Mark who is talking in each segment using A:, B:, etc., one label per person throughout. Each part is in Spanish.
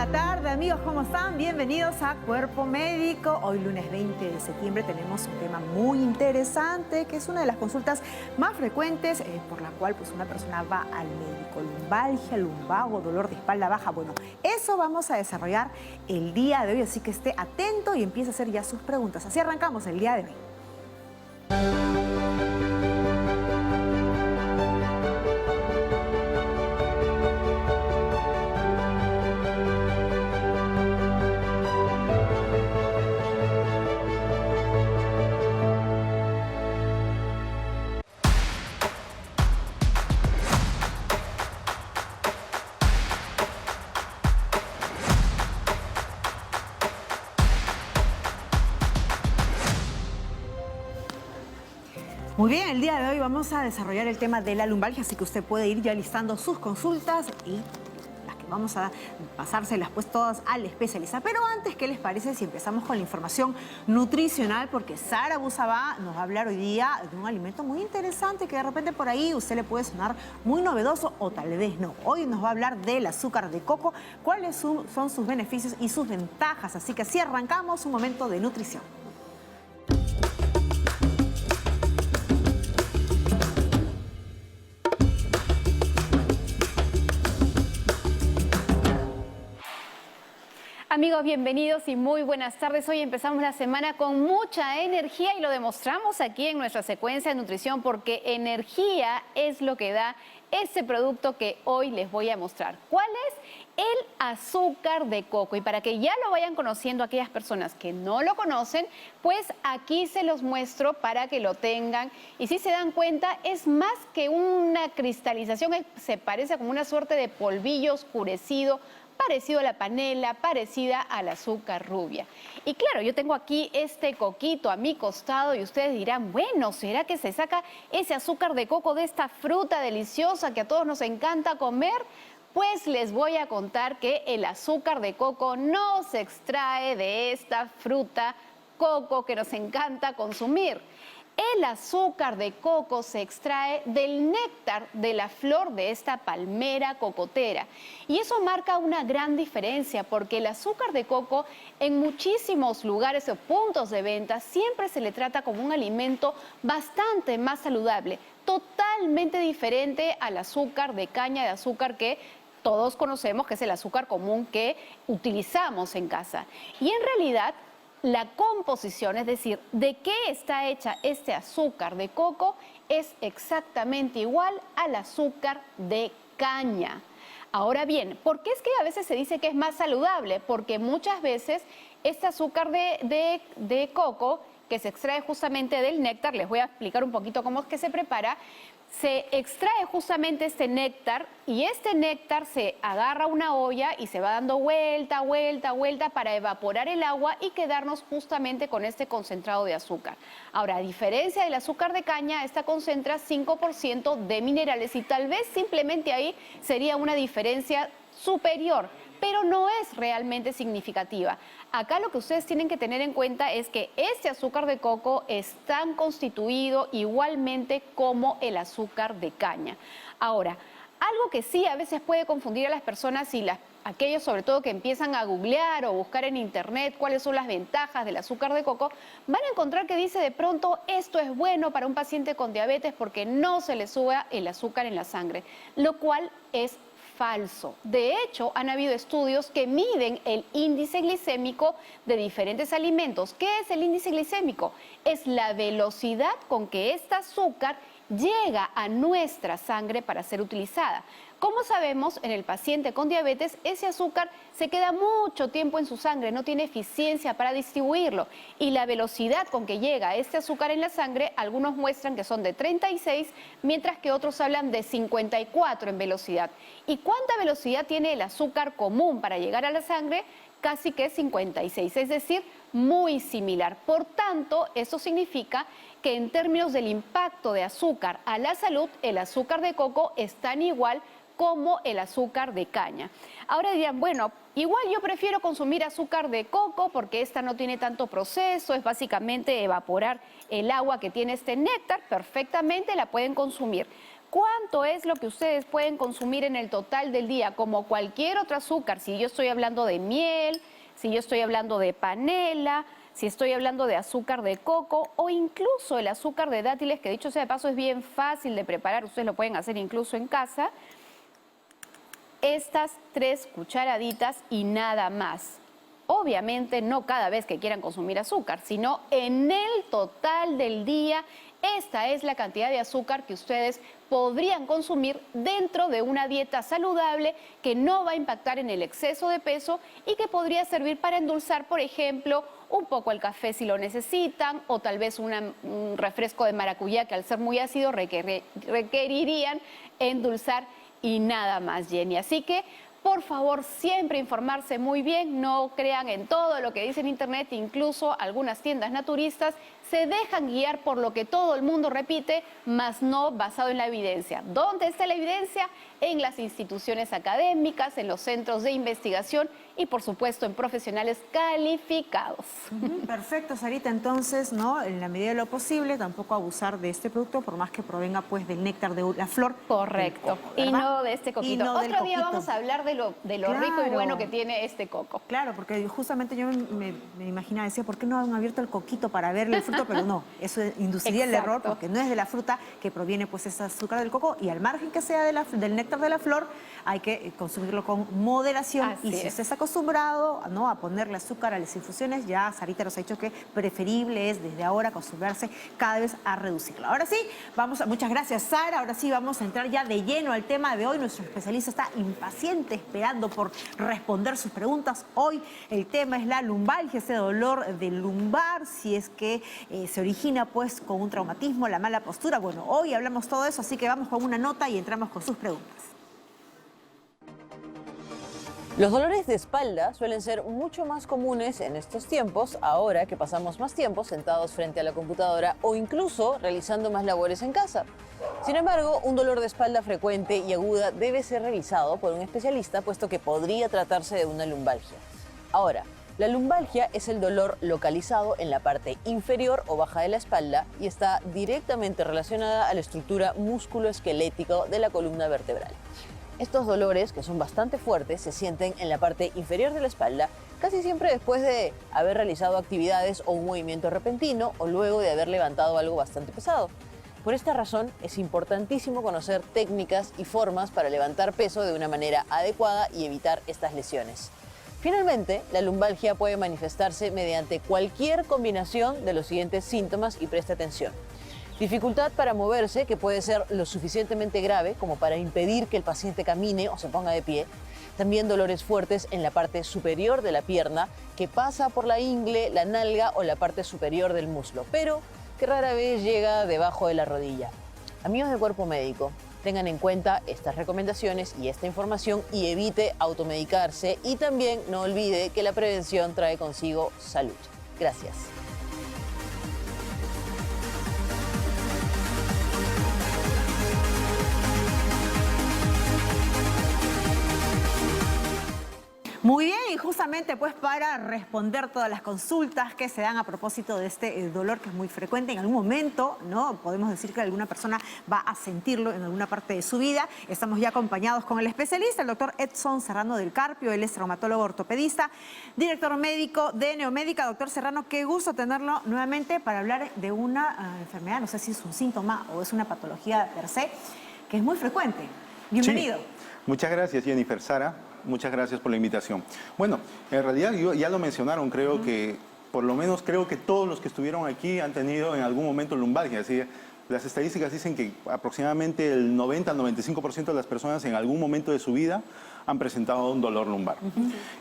A: la tarde, amigos, ¿cómo están? Bienvenidos a Cuerpo Médico. Hoy, lunes 20 de septiembre, tenemos un tema muy interesante, que es una de las consultas más frecuentes por la cual una persona va al médico. Lumbalgia, lumbago, dolor de espalda baja. Bueno, eso vamos a desarrollar el día de hoy, así que esté atento y empiece a hacer ya sus preguntas. Así arrancamos el día de hoy. Muy bien, el día de hoy vamos a desarrollar el tema de la lumbalgia, así que usted puede ir ya listando sus consultas y las que vamos a pasárselas pues todas al especialista. Pero antes, ¿qué les parece si empezamos con la información nutricional? Porque Sara Busabá nos va a hablar hoy día de un alimento muy interesante que de repente por ahí usted le puede sonar muy novedoso o tal vez no. Hoy nos va a hablar del azúcar de coco, cuáles son sus beneficios y sus ventajas. Así que así arrancamos un momento de nutrición.
B: Amigos, bienvenidos y muy buenas tardes. Hoy empezamos la semana con mucha energía y lo demostramos aquí en nuestra secuencia de nutrición porque energía es lo que da ese producto que hoy les voy a mostrar. ¿Cuál es? El azúcar de coco. Y para que ya lo vayan conociendo aquellas personas que no lo conocen, pues aquí se los muestro para que lo tengan. Y si se dan cuenta, es más que una cristalización, se parece como una suerte de polvillo oscurecido, parecido a la panela, parecida al azúcar rubia. Y claro, yo tengo aquí este coquito a mi costado y ustedes dirán, bueno, ¿será que se saca ese azúcar de coco de esta fruta deliciosa que a todos nos encanta comer? Pues les voy a contar que el azúcar de coco no se extrae de esta fruta coco que nos encanta consumir. El azúcar de coco se extrae del néctar de la flor de esta palmera cocotera. Y eso marca una gran diferencia porque el azúcar de coco en muchísimos lugares o puntos de venta siempre se le trata como un alimento bastante más saludable, totalmente diferente al azúcar de caña de azúcar que todos conocemos, que es el azúcar común que utilizamos en casa. Y en realidad, la composición, es decir, de qué está hecha este azúcar de coco, es exactamente igual al azúcar de caña. Ahora bien, ¿por qué es que a veces se dice que es más saludable? Porque muchas veces este azúcar de coco, que se extrae justamente del néctar, les voy a explicar un poquito cómo es que se prepara, se extrae justamente este néctar y este néctar se agarra a una olla y se va dando vuelta, vuelta, vuelta para evaporar el agua y quedarnos justamente con este concentrado de azúcar. Ahora, a diferencia del azúcar de caña, esta concentra 5% de minerales y tal vez simplemente ahí sería una diferencia superior, pero no es realmente significativa. Acá lo que ustedes tienen que tener en cuenta es que este azúcar de coco es tan constituido igualmente como el azúcar de caña. Ahora, algo que sí a veces puede confundir a las personas y aquellos sobre todo que empiezan a googlear o buscar en internet cuáles son las ventajas del azúcar de coco, van a encontrar que dice de pronto esto es bueno para un paciente con diabetes porque no se le suba el azúcar en la sangre, lo cual es falso. De hecho, han habido estudios que miden el índice glicémico de diferentes alimentos. ¿Qué es el índice glicémico? Es la velocidad con que este azúcar llega a nuestra sangre para ser utilizada. Como sabemos, en el paciente con diabetes, ese azúcar se queda mucho tiempo en su sangre, no tiene eficiencia para distribuirlo. Y la velocidad con que llega este azúcar en la sangre, algunos muestran que son de 36, mientras que otros hablan de 54 en velocidad. ¿Y cuánta velocidad tiene el azúcar común para llegar a la sangre? Casi que 56, es decir, muy similar. Por tanto, eso significa que en términos del impacto de azúcar a la salud, el azúcar de coco es tan igual como el azúcar de caña. Ahora dirán, bueno, igual yo prefiero consumir azúcar de coco porque esta no tiene tanto proceso, es básicamente evaporar el agua que tiene este néctar, perfectamente la pueden consumir. ¿cuánto es lo que ustedes pueden consumir en el total del día? Como cualquier otro azúcar, si yo estoy hablando de miel, si yo estoy hablando de panela, si estoy hablando de azúcar de coco o incluso el azúcar de dátiles, que dicho sea de paso es bien fácil de preparar, ustedes lo pueden hacer incluso en casa. Estas 3 cucharaditas y nada más. Obviamente no cada vez que quieran consumir azúcar, sino en el total del día. Esta es la cantidad de azúcar que ustedes podrían consumir dentro de una dieta saludable que no va a impactar en el exceso de peso y que podría servir para endulzar, por ejemplo, un poco el café si lo necesitan, o tal vez un refresco de maracuyá que al ser muy ácido requerirían endulzar y nada más, Jenny. Así que, por favor, siempre informarse muy bien, no crean en todo lo que dice en internet, incluso algunas tiendas naturistas se dejan guiar por lo que todo el mundo repite, mas no basado en la evidencia. ¿Dónde está la evidencia? En las instituciones académicas, en los centros de investigación y, por supuesto, en profesionales calificados.
A: Perfecto, Sarita. Entonces, ¿no? En la medida de lo posible, tampoco abusar de este producto, por más que provenga pues del néctar de la flor.
B: Correcto.
A: Coco,
B: Y no de este coquito.
A: No
B: Otro día vamos a hablar de lo rico y bueno que tiene este coco.
A: Claro, porque justamente yo me imaginaba, decía, ¿por qué no han abierto el coquito para verle el fruto? Pero no, eso induciría el error, porque no es de la fruta que proviene pues ese azúcar del coco, y al margen que sea del néctar de la flor, hay que consumirlo con moderación.
B: Así
A: y si
B: es.
A: usted está acostumbrado, ¿no?, a ponerle azúcar a las infusiones, ya Sarita nos ha dicho que preferible es desde ahora acostumbrarse cada vez a reducirlo. Ahora sí, muchas gracias, Sara. Ahora sí vamos a entrar ya de lleno al tema de hoy. Nuestro especialista está impaciente esperando por responder sus preguntas. Hoy el tema es la lumbalgia, ese dolor de lumbar, si es que se origina pues con un traumatismo, la mala postura. Bueno, hoy hablamos todo eso, así que vamos con una nota y entramos con sus preguntas.
C: Los dolores de espalda suelen ser mucho más comunes en estos tiempos, ahora que pasamos más tiempo sentados frente a la computadora o incluso realizando más labores en casa. Sin embargo, un dolor de espalda frecuente y aguda debe ser revisado por un especialista, puesto que podría tratarse de una lumbalgia. Ahora, la lumbalgia es el dolor localizado en la parte inferior o baja de la espalda y está directamente relacionada a la estructura musculoesquelética de la columna vertebral. Estos dolores, que son bastante fuertes, se sienten en la parte inferior de la espalda, casi siempre después de haber realizado actividades o un movimiento repentino o luego de haber levantado algo bastante pesado. Por esta razón, es importantísimo conocer técnicas y formas para levantar peso de una manera adecuada y evitar estas lesiones. Finalmente, la lumbalgia puede manifestarse mediante cualquier combinación de los siguientes síntomas y preste atención. Dificultad para moverse, que puede ser lo suficientemente grave como para impedir que el paciente camine o se ponga de pie. También dolores fuertes en la parte superior de la pierna, que pasa por la ingle, la nalga o la parte superior del muslo, pero que rara vez llega debajo de la rodilla. Amigos de Cuerpo Médico, tengan en cuenta estas recomendaciones y esta información y evite automedicarse, y también no olvide que la prevención trae consigo salud. Gracias.
A: Muy bien, y justamente pues para responder todas las consultas que se dan a propósito de este dolor que es muy frecuente en algún momento, ¿no? Podemos decir que alguna persona va a sentirlo en alguna parte de su vida. Estamos ya acompañados con el especialista, el doctor Edson Serrano del Carpio. Él es traumatólogo ortopedista, director médico de Neomédica. Doctor Serrano, qué gusto tenerlo nuevamente para hablar de una enfermedad, no sé si es un síntoma o es una patología per se, que es muy frecuente. Bienvenido.
D: Sí. Muchas gracias, Jennifer. Sara, muchas gracias por la invitación. Bueno, en realidad ya lo mencionaron, creo que, por lo menos creo que todos los que estuvieron aquí han tenido en algún momento lumbalgia. Así, las estadísticas dicen que aproximadamente el 90 al 95% de las personas en algún momento de su vida han presentado un dolor lumbar.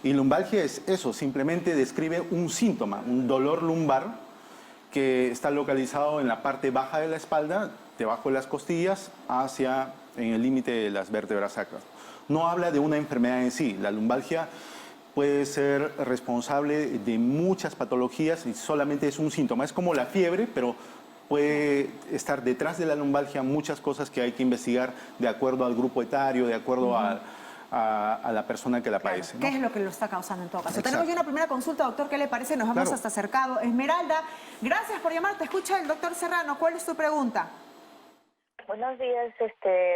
D: Y lumbalgia es eso, simplemente describe un síntoma, un dolor lumbar que está localizado en la parte baja de la espalda, debajo de las costillas, en el límite de las vértebras sacras. No habla de una enfermedad en sí. La lumbalgia puede ser responsable de muchas patologías y solamente es un síntoma. Es como la fiebre, pero puede estar detrás de la lumbalgia muchas cosas que hay que investigar de acuerdo al grupo etario, de acuerdo a la persona que la padece, ¿no?
A: ¿Qué es lo que lo está causando en todo caso?
D: Exacto.
A: Tenemos ya una primera consulta, doctor. ¿Qué le parece? Nos vamos hasta Cercado. Esmeralda, gracias por llamar. Te escucha el doctor Serrano. ¿Cuál es tu pregunta?
E: Buenos días,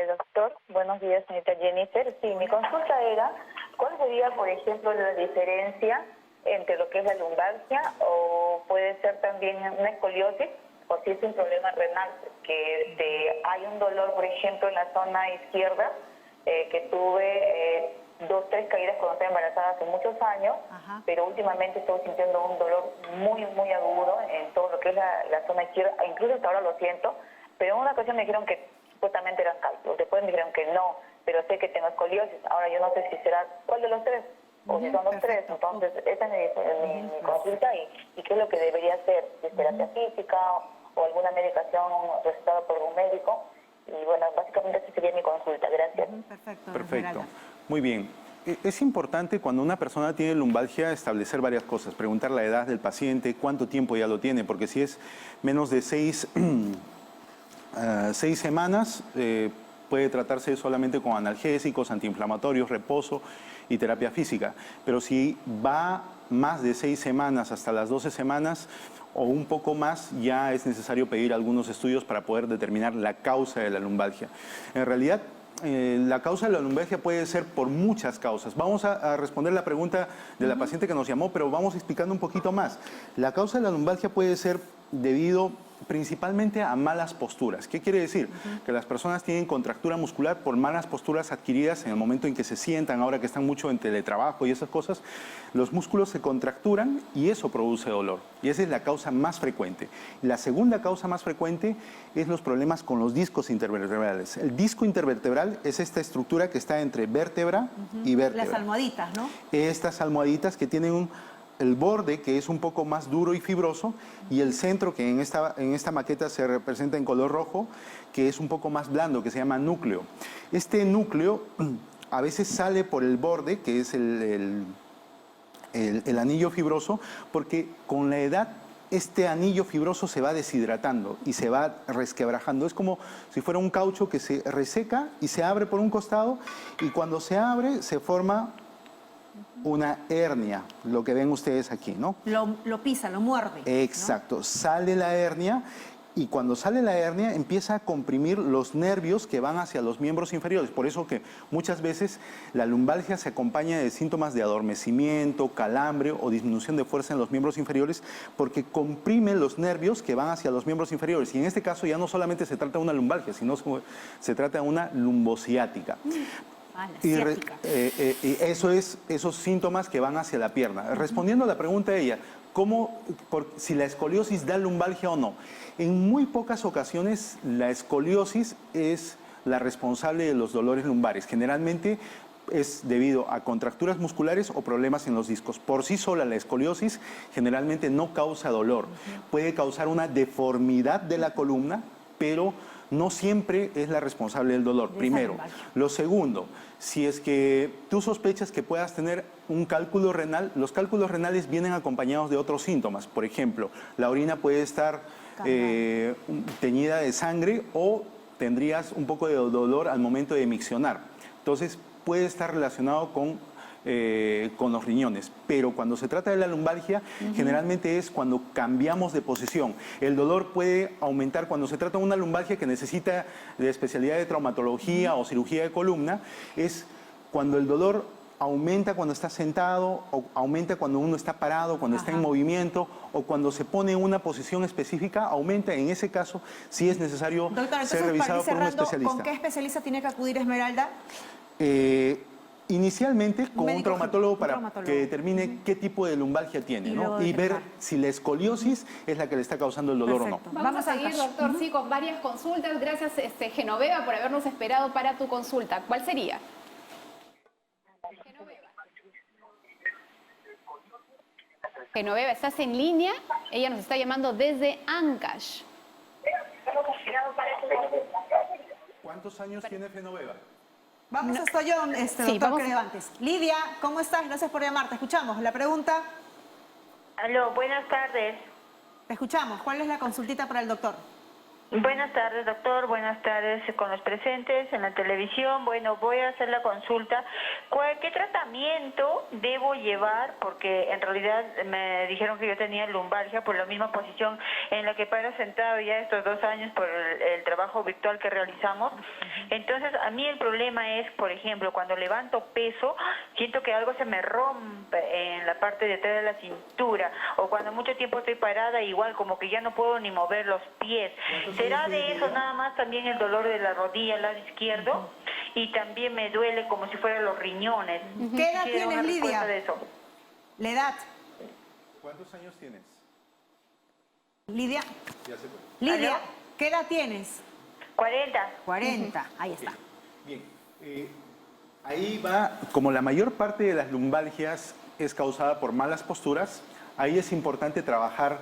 E: doctor. Buenos días, señorita Jennifer. Sí, mi consulta era, ¿cuál sería, por ejemplo, la diferencia entre lo que es la lumbalgia o puede ser también una escoliosis o si es un problema renal? Que hay un dolor, por ejemplo, en la zona izquierda, que tuve 2, 3 caídas cuando estaba embarazada hace muchos años, pero últimamente estoy sintiendo un dolor muy, muy agudo en todo lo que es la zona izquierda, incluso hasta ahora lo siento. Pero en una ocasión me dijeron que supuestamente eran cálculos, después me dijeron que no, pero sé que tengo escoliosis. Ahora yo no sé si será cuál de los tres, o si son los tres. Entonces, esa es mi consulta y qué es lo que debería hacer, si es terapia física o alguna medicación recetada por un médico. Y bueno, básicamente esa sería mi consulta. Gracias.
D: Perfecto. Muy bien. Es importante cuando una persona tiene lumbalgia establecer varias cosas, preguntar la edad del paciente, cuánto tiempo ya lo tiene, porque si es menos de 6 semanas, puede tratarse solamente con analgésicos, antiinflamatorios, reposo y terapia física. Pero si va más de 6 semanas hasta las 12 semanas o un poco más, ya es necesario pedir algunos estudios para poder determinar la causa de la lumbalgia. En realidad, la causa de la lumbalgia puede ser por muchas causas. Vamos a responder la pregunta de la paciente que nos llamó, pero vamos explicando un poquito más. La causa de la lumbalgia puede ser debido principalmente a malas posturas. ¿Qué quiere decir? Que las personas tienen contractura muscular por malas posturas adquiridas en el momento en que se sientan, ahora que están mucho en teletrabajo y esas cosas, los músculos se contracturan y eso produce dolor. Y esa es la causa más frecuente. La segunda causa más frecuente es los problemas con los discos intervertebrales. El disco intervertebral es esta estructura que está entre vértebra y vértebra.
A: Las almohaditas, ¿no?
D: Estas almohaditas que tienen el borde, que es un poco más duro y fibroso, y el centro, que en esta maqueta se representa en color rojo, que es un poco más blando, que se llama núcleo. Este núcleo a veces sale por el borde, que es el anillo fibroso, porque con la edad este anillo fibroso se va deshidratando y se va resquebrajando. Es como si fuera un caucho que se reseca y se abre por un costado, y cuando se abre se forma una hernia, lo que ven ustedes aquí, ¿no?
A: Lo pisa, lo muerde.
D: Exacto, ¿no? Sale la hernia y cuando sale la hernia empieza a comprimir los nervios que van hacia los miembros inferiores. Por eso que muchas veces la lumbalgia se acompaña de síntomas de adormecimiento, calambre o disminución de fuerza en los miembros inferiores, porque comprime los nervios que van hacia los miembros inferiores. Y en este caso ya no solamente se trata de una lumbalgia, sino se trata de una lumbociática. Y esos síntomas que van hacia la pierna. Respondiendo a la pregunta de ella, si la escoliosis da lumbalgia o no. En muy pocas ocasiones la escoliosis es la responsable de los dolores lumbares. Generalmente es debido a contracturas musculares o problemas en los discos. Por sí sola la escoliosis generalmente no causa dolor. Puede causar una deformidad de la columna, pero no siempre es la responsable del dolor, primero. Lo segundo, si es que tú sospechas que puedas tener un cálculo renal, los cálculos renales vienen acompañados de otros síntomas. Por ejemplo, la orina puede estar teñida de sangre o tendrías un poco de dolor al momento de miccionar. Entonces, puede estar relacionado con los riñones, pero cuando se trata de la lumbalgia, generalmente es cuando cambiamos de posición. El dolor puede aumentar cuando se trata de una lumbalgia que necesita de especialidad de traumatología o cirugía de columna, es cuando el dolor aumenta cuando está sentado, o aumenta cuando uno está parado, cuando está en movimiento, o cuando se pone en una posición específica, aumenta. En ese caso, sí es necesario ser revisado por un especialista.
A: ¿Con qué especialista tiene que acudir Esmeralda?
D: Inicialmente con un traumatólogo para que determine qué tipo de lumbalgia tiene, ¿no? Y ver si la escoliosis es la que le está causando el dolor o no.
B: Vamos a seguir, doctor, sí, con varias consultas. Gracias, Genoveva, por habernos esperado para tu consulta. ¿Cuál sería? Genoveva, ¿estás en línea? Ella nos está llamando desde Ancash.
D: ¿Cuántos años tiene Genoveva?
A: Vamos hasta yo, doctor, que levantes. Lidia, ¿cómo estás? Gracias por llamar. Te escuchamos. La pregunta.
E: Aló, buenas tardes.
A: Te escuchamos. ¿Cuál es la consultita para el doctor?
F: Buenas tardes, doctor. Buenas tardes con los presentes en la televisión. Bueno, voy a hacer la consulta. ¿Qué tratamiento debo llevar? Porque en realidad me dijeron que yo tenía lumbalgia por la misma posición en la que paro sentado ya estos 2 años por el trabajo virtual que realizamos. Entonces, a mí el problema es, por ejemplo, cuando levanto peso, siento que algo se me rompe en la parte de atrás de la cintura. O cuando mucho tiempo estoy parada, igual como que ya no puedo ni mover los pies. ¿Será de eso nada más también el dolor de la rodilla al lado izquierdo? Y también me duele como si fueran los riñones.
A: ¿Qué edad
F: Quisiera una
A: tienes,
F: respuesta
A: Lidia?
F: de eso.
A: La edad.
D: ¿Cuántos años tienes?
A: Lidia.
D: Ya se fue.
A: Lidia,
F: ¿Aló?
A: ¿qué edad tienes?
F: 40.
A: 40. Ahí está.
D: Bien. Ahí va, como la mayor parte de las lumbalgias es causada por malas posturas, ahí es importante trabajar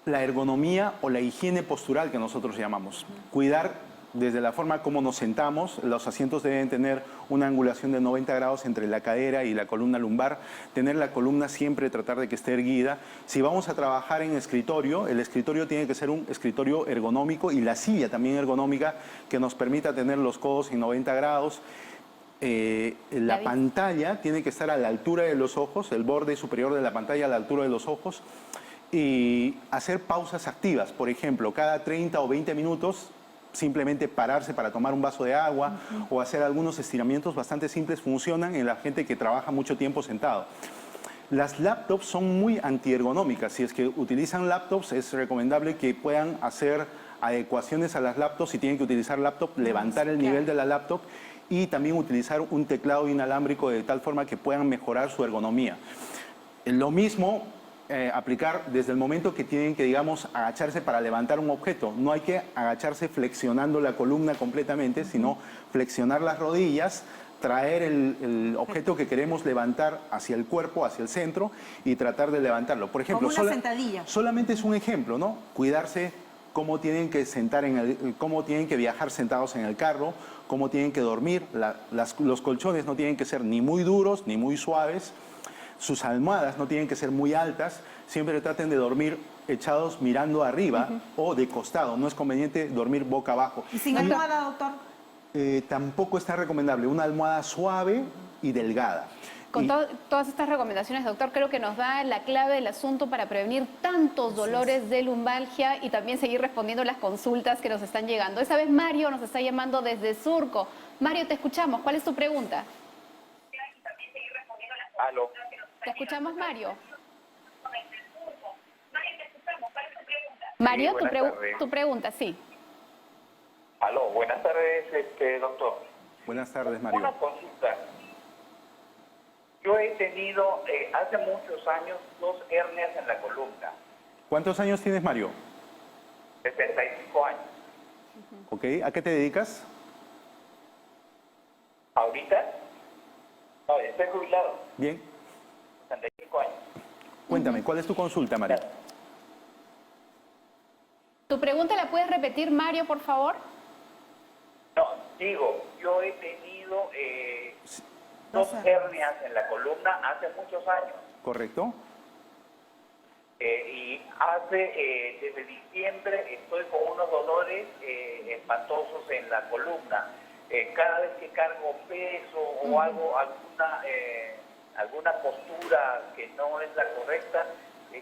D: la ergonomía o la higiene postural que nosotros llamamos. Cuidar desde la forma como nos sentamos, los asientos deben tener una angulación de 90 grados entre la cadera y la columna lumbar, tener la columna siempre, tratar de que esté erguida. Si vamos a trabajar en escritorio, el escritorio tiene que ser un escritorio ergonómico y la silla también ergonómica que nos permita tener los codos en 90 grados. La pantalla tiene que estar a la altura de los ojos, el borde superior de la pantalla a la altura de los ojos, y hacer pausas activas. Por ejemplo, cada 30 o 20 minutos simplemente pararse para tomar un vaso de agua o hacer algunos estiramientos bastante simples funcionan en la gente que trabaja mucho tiempo sentado. Las laptops son muy antiergonómicas. Si es que utilizan laptops, es recomendable que puedan hacer adecuaciones a las laptops. Si tienen que utilizar laptop, levantar el nivel de la laptop y también utilizar un teclado inalámbrico de tal forma que puedan mejorar su ergonomía. Lo mismo aplicar desde el momento que tienen que, digamos, agacharse para levantar un objeto. No hay que agacharse flexionando la columna completamente, sino flexionar las rodillas, traer el objeto que queremos levantar hacia el cuerpo, hacia el centro y tratar de levantarlo. Por ejemplo,
A: Como una sentadilla.
D: Solamente es un ejemplo, ¿no? Cuidarse cómo tienen que cómo tienen que viajar sentados en el carro, cómo tienen que dormir. Los colchones no tienen que ser ni muy duros ni muy suaves. Sus almohadas no tienen que ser muy altas. Siempre traten de dormir echados mirando arriba o de costado. No es conveniente dormir boca abajo.
A: ¿Y sin almohada, doctor?
D: Tampoco está recomendable. Una almohada suave y delgada.
B: Con todas estas recomendaciones, doctor, creo que nos da la clave del asunto para prevenir tantos dolores de lumbalgia y también seguir respondiendo las consultas que nos están llegando. Esta vez Mario nos está llamando desde Surco. Mario, te escuchamos. ¿Cuál es tu pregunta?
G: Aló.
B: ¿Te escuchamos, Mario? Mario,
G: Sí, buenas tardes.
B: tu pregunta, sí.
G: Aló, buenas tardes, doctor.
D: Buenas tardes, Mario.
G: Una consulta. Yo he tenido hace muchos años 2 hernias en la columna,
D: ¿Cuántos años tienes, Mario?
G: 65 años.
D: Ok, ¿a qué te dedicas?
G: ¿Ahorita? No, estoy jubilado,
D: Bien.
G: 65 años.
D: Cuéntame, ¿cuál es tu consulta, Mario?
B: ¿Tu pregunta la puedes repetir, Mario, por favor?
G: No, digo, yo he tenido 2 hernias en la columna hace muchos años.
D: ¿Correcto?
G: Y desde diciembre estoy con unos dolores espantosos en la columna. Cada vez que cargo peso o algo, alguna postura que no es la correcta, me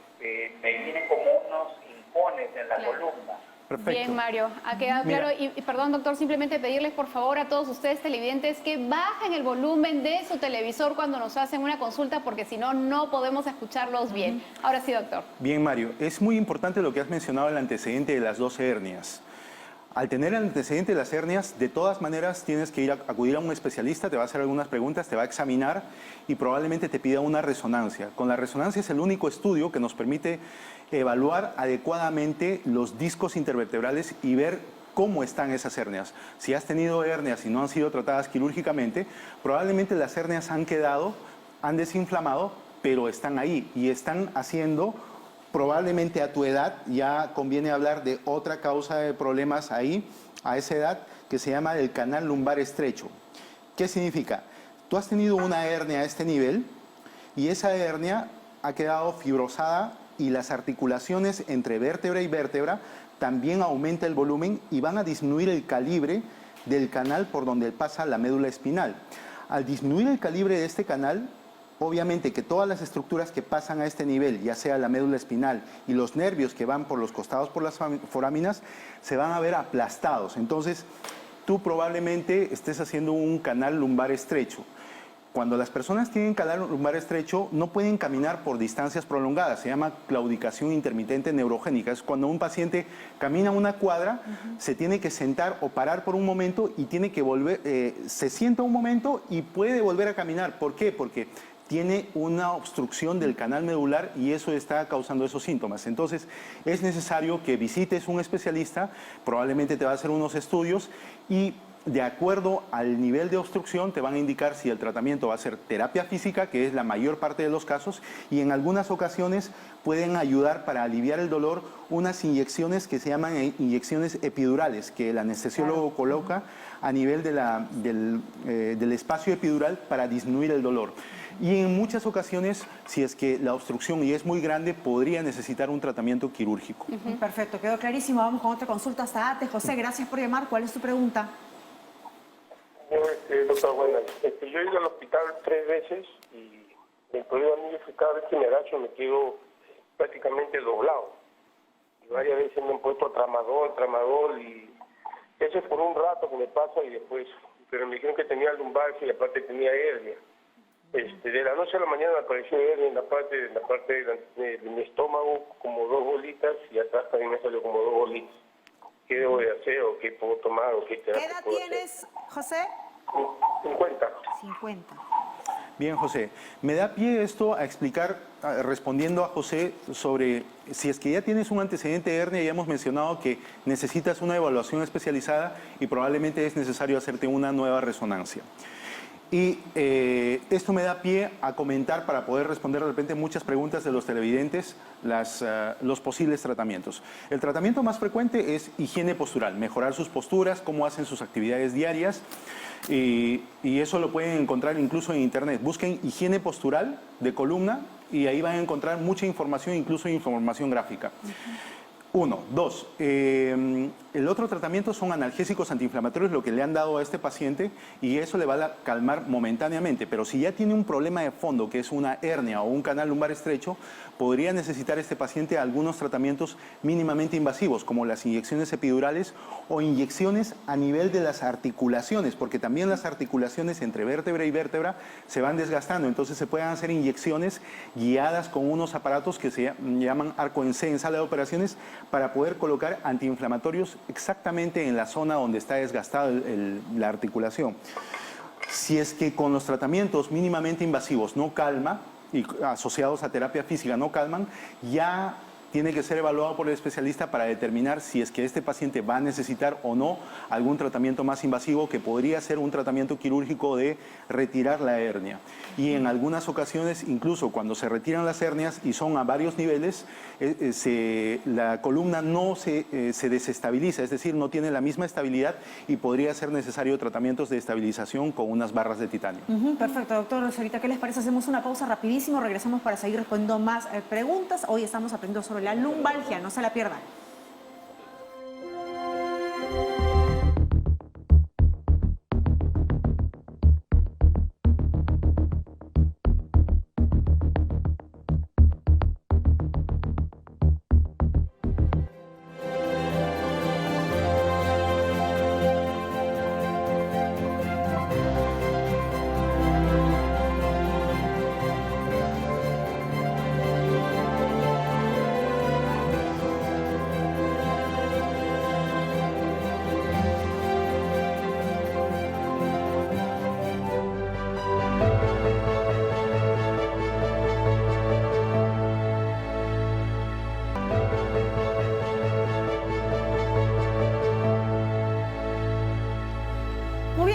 G: vienen como unos impones en la columna.
D: Perfecto.
B: Bien, Mario, ha quedado
D: Mira.
B: claro. Y perdón, doctor, simplemente pedirles por favor a todos ustedes televidentes que bajen el volumen de su televisor cuando nos hacen una consulta, porque si no, no podemos escucharlos bien. Ahora sí, doctor.
D: Bien, Mario, es muy importante lo que has mencionado, el antecedente de las 12 hernias. Al tener el antecedente de las hernias, de todas maneras tienes que acudir a un especialista, te va a hacer algunas preguntas, te va a examinar y probablemente te pida una resonancia. Con la resonancia es el único estudio que nos permite evaluar adecuadamente los discos intervertebrales y ver cómo están esas hernias. Si has tenido hernias y no han sido tratadas quirúrgicamente, probablemente las hernias han desinflamado, pero están ahí y están haciendo... Probablemente a tu edad ya conviene hablar de otra causa de problemas ahí, a esa edad, que se llama el canal lumbar estrecho. ¿Qué significa? Tú has tenido una hernia a este nivel y esa hernia ha quedado fibrosada y las articulaciones entre vértebra y vértebra también aumenta el volumen y van a disminuir el calibre del canal por donde pasa la médula espinal. Al disminuir el calibre de este canal, obviamente que todas las estructuras que pasan a este nivel, ya sea la médula espinal y los nervios que van por los costados por las foráminas, se van a ver aplastados. Entonces, tú probablemente estés haciendo un canal lumbar estrecho. Cuando las personas tienen canal lumbar estrecho, no pueden caminar por distancias prolongadas. Se llama claudicación intermitente neurogénica. Es cuando un paciente camina una cuadra, se tiene que sentar o parar por un momento y tiene que volver, se sienta un momento y puede volver a caminar. ¿Por qué? Porque tiene una obstrucción del canal medular y eso está causando esos síntomas. Entonces, es necesario que visites un especialista, probablemente te va a hacer unos estudios y de acuerdo al nivel de obstrucción te van a indicar si el tratamiento va a ser terapia física, que es la mayor parte de los casos, y en algunas ocasiones pueden ayudar para aliviar el dolor unas inyecciones que se llaman inyecciones epidurales, que el anestesiólogo coloca a nivel del espacio epidural para disminuir el dolor. Y en muchas ocasiones, si es que la obstrucción y es muy grande, podría necesitar un tratamiento quirúrgico.
A: Perfecto, quedó clarísimo. Vamos con otra consulta hasta antes. José, gracias por llamar. ¿Cuál es tu pregunta?
H: Doctor, buenas. Yo he ido al hospital 3 veces y el problema mío es que cada vez que me agacho me quedo prácticamente doblado. Y varias veces me han puesto tramadol y eso es por un rato que me pasa y después, pero me dijeron que tenía lumbalgia y aparte tenía hernia. De la noche a la mañana me apareció hernia en la parte de mi estómago, como 2 bolitas, y atrás también me salió como 2 bolitas. ¿Qué debo de hacer o qué puedo tomar o qué terapia
A: ¿Qué edad
H: puedo
A: tienes, José?
H: hacer? 50.
A: 50.
D: Bien, José. Me da pie esto a explicar, respondiendo a José, sobre si es que ya tienes un antecedente de hernia, ya hemos mencionado que necesitas una evaluación especializada y probablemente es necesario hacerte una nueva resonancia. Y esto me da pie a comentar, para poder responder de repente muchas preguntas de los televidentes, los posibles tratamientos. El tratamiento más frecuente es higiene postural, mejorar sus posturas, cómo hacen sus actividades diarias, y eso lo pueden encontrar incluso en internet. Busquen higiene postural de columna y ahí van a encontrar mucha información, incluso información gráfica. 1. 2. El otro tratamiento son analgésicos antiinflamatorios, lo que le han dado a este paciente, y eso le va a calmar momentáneamente. Pero si ya tiene un problema de fondo, que es una hernia o un canal lumbar estrecho, podría necesitar este paciente algunos tratamientos mínimamente invasivos, como las inyecciones epidurales o inyecciones a nivel de las articulaciones, porque también las articulaciones entre vértebra y vértebra se van desgastando. Entonces se pueden hacer inyecciones guiadas con unos aparatos que se llaman arco en C en sala de operaciones, para poder colocar antiinflamatorios exactamente en la zona donde está desgastada la articulación. Si es que con los tratamientos mínimamente invasivos no calma, y asociados a terapia física no calman, ya tiene que ser evaluado por el especialista para determinar si es que este paciente va a necesitar o no algún tratamiento más invasivo, que podría ser un tratamiento quirúrgico de retirar la hernia. Y en algunas ocasiones, incluso cuando se retiran las hernias y son a varios niveles, la columna no se desestabiliza, es decir, no tiene la misma estabilidad y podría ser necesario tratamientos de estabilización con unas barras de titanio.
A: Perfecto, doctor. Ahorita, ¿qué les parece? Hacemos una pausa rapidísimo, regresamos para seguir respondiendo más preguntas. Hoy estamos aprendiendo sobre la lumbalgia, no se la pierdan.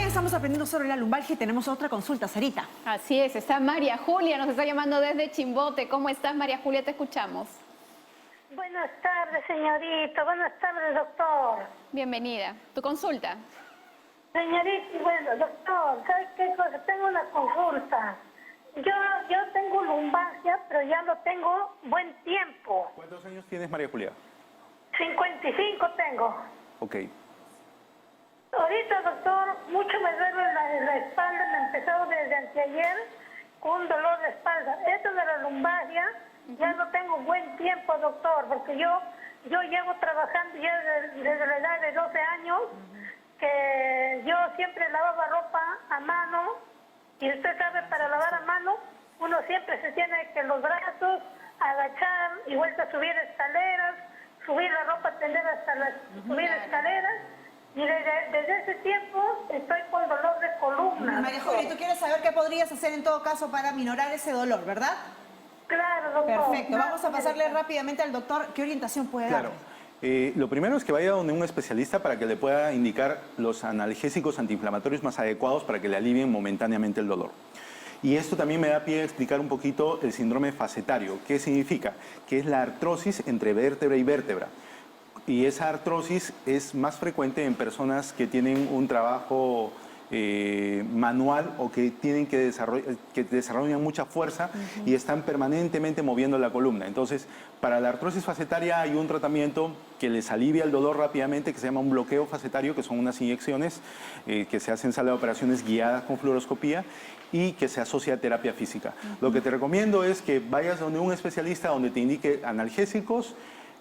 A: Estamos aprendiendo sobre la lumbalgia y tenemos otra consulta, Sarita.
B: Así es, está María Julia, nos está llamando desde Chimbote. ¿Cómo estás, María Julia? Te escuchamos.
I: Buenas tardes, señorita. Buenas tardes, doctor.
B: Bienvenida. ¿Tu consulta?
I: Señorita, bueno, doctor, ¿sabes qué cosa? Tengo una consulta. Yo tengo lumbalgia, pero ya lo tengo buen tiempo.
D: ¿Cuántos años tienes, María Julia?
I: 55 tengo.
D: Ok.
I: Ahorita, doctor, mucho me duele la espalda, me empezó desde anteayer con un dolor de espalda. Esto de la lumbalgia ya no tengo buen tiempo, doctor, porque yo llevo trabajando ya desde la edad de 12 años, que yo siempre lavaba ropa a mano, y usted sabe, para lavar a mano, uno siempre se tiene que los brazos agachar y vuelta a subir escaleras, subir la ropa, tender hasta subir escaleras. Y desde ese tiempo estoy con dolor de columna.
A: María Julia, tú quieres saber qué podrías hacer en todo caso para minorar ese dolor, ¿verdad?
I: Claro, doctor.
A: Perfecto. Vamos a pasarle rápidamente al doctor qué orientación puede dar.
D: Lo primero es que vaya donde un especialista para que le pueda indicar los analgésicos antiinflamatorios más adecuados para que le alivien momentáneamente el dolor. Y esto también me da pie a explicar un poquito el síndrome facetario. ¿Qué significa? Que es la artrosis entre vértebra y vértebra. Y esa artrosis es más frecuente en personas que tienen un trabajo manual o que tienen que desarrollan mucha fuerza y están permanentemente moviendo la columna. Entonces, para la artrosis facetaria hay un tratamiento que les alivia el dolor rápidamente, que se llama un bloqueo facetario, que son unas inyecciones que se hacen en sala de operaciones guiadas con fluoroscopía y que se asocia a terapia física. Lo que te recomiendo es que vayas donde un especialista donde te indique analgésicos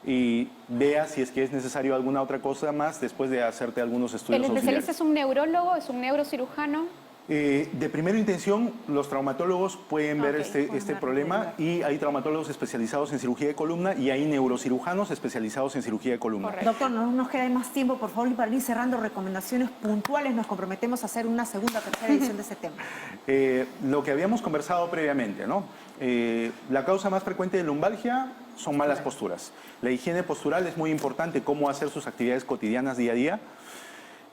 D: y vea si es que es necesario alguna otra cosa más después de hacerte algunos estudios
B: ¿El especialista es un neurólogo, es un neurocirujano?
D: De primera intención, los traumatólogos pueden ver este problema y hay traumatólogos especializados en cirugía de columna y hay neurocirujanos especializados en cirugía de columna.
B: Correcto.
A: Doctor, no nos queda más tiempo, por favor, y para ir cerrando recomendaciones puntuales, nos comprometemos a hacer una segunda o tercera edición de ese tema.
D: Lo que habíamos conversado previamente, ¿no? La causa más frecuente de lumbalgia son malas posturas. La higiene postural es muy importante, cómo hacer sus actividades cotidianas día a día.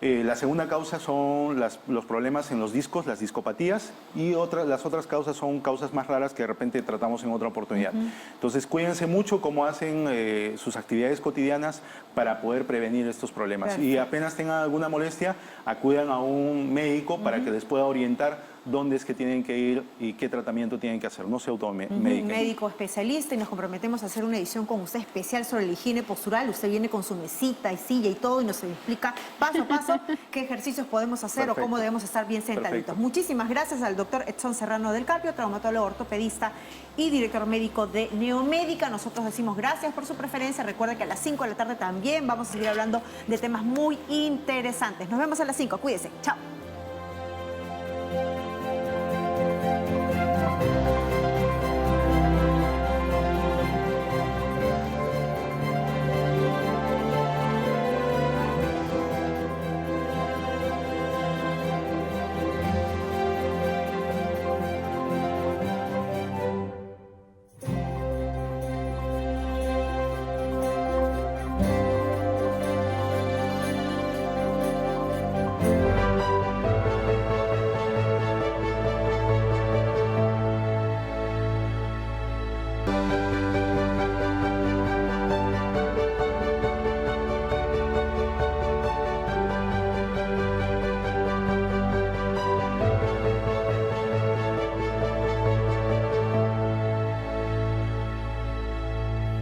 D: La segunda causa son los problemas en los discos, las discopatías, y las otras causas son causas más raras que de repente tratamos en otra oportunidad. Entonces, cuídense mucho cómo hacen sus actividades cotidianas para poder prevenir estos problemas. Y apenas tengan alguna molestia, acudan a un médico para que les pueda orientar dónde es que tienen que ir y qué tratamiento tienen que hacer. No se automediquen.
A: Un médico especialista, y nos comprometemos a hacer una edición con usted especial sobre la higiene postural. Usted viene con su mesita y silla y todo y nos explica paso a paso qué ejercicios podemos hacer o cómo debemos estar bien sentaditos. Muchísimas gracias al doctor Edson Serrano del Carpio, traumatólogo ortopedista y director médico de Neomédica. Nosotros decimos gracias por su preferencia. Recuerda que a las 5 de la tarde también vamos a seguir hablando de temas muy interesantes. Nos vemos a las 5. Cuídese. Chao.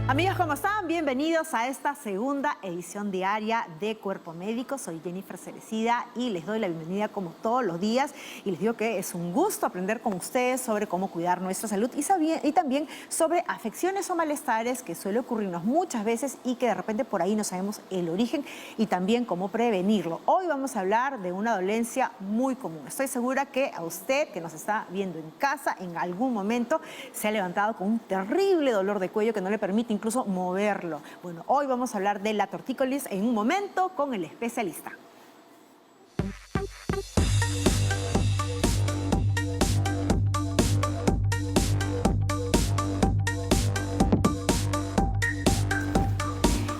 A: Amigos, ¿cómo están? Bienvenidos a esta segunda edición diaria de Cuerpo Médico. Soy Jennifer Cerecida y les doy la bienvenida como todos los días. Y les digo que es un gusto aprender con ustedes sobre cómo cuidar nuestra salud y también sobre afecciones o malestares que suele ocurrirnos muchas veces y que de repente por ahí no sabemos el origen y también cómo prevenirlo. Hoy vamos a hablar de una dolencia muy común. Estoy segura que a usted que nos está viendo en casa en algún momento se ha levantado con un terrible dolor de cuello que no le permite incluso moverlo. Bueno, hoy vamos a hablar de la tortícolis en un momento con el especialista.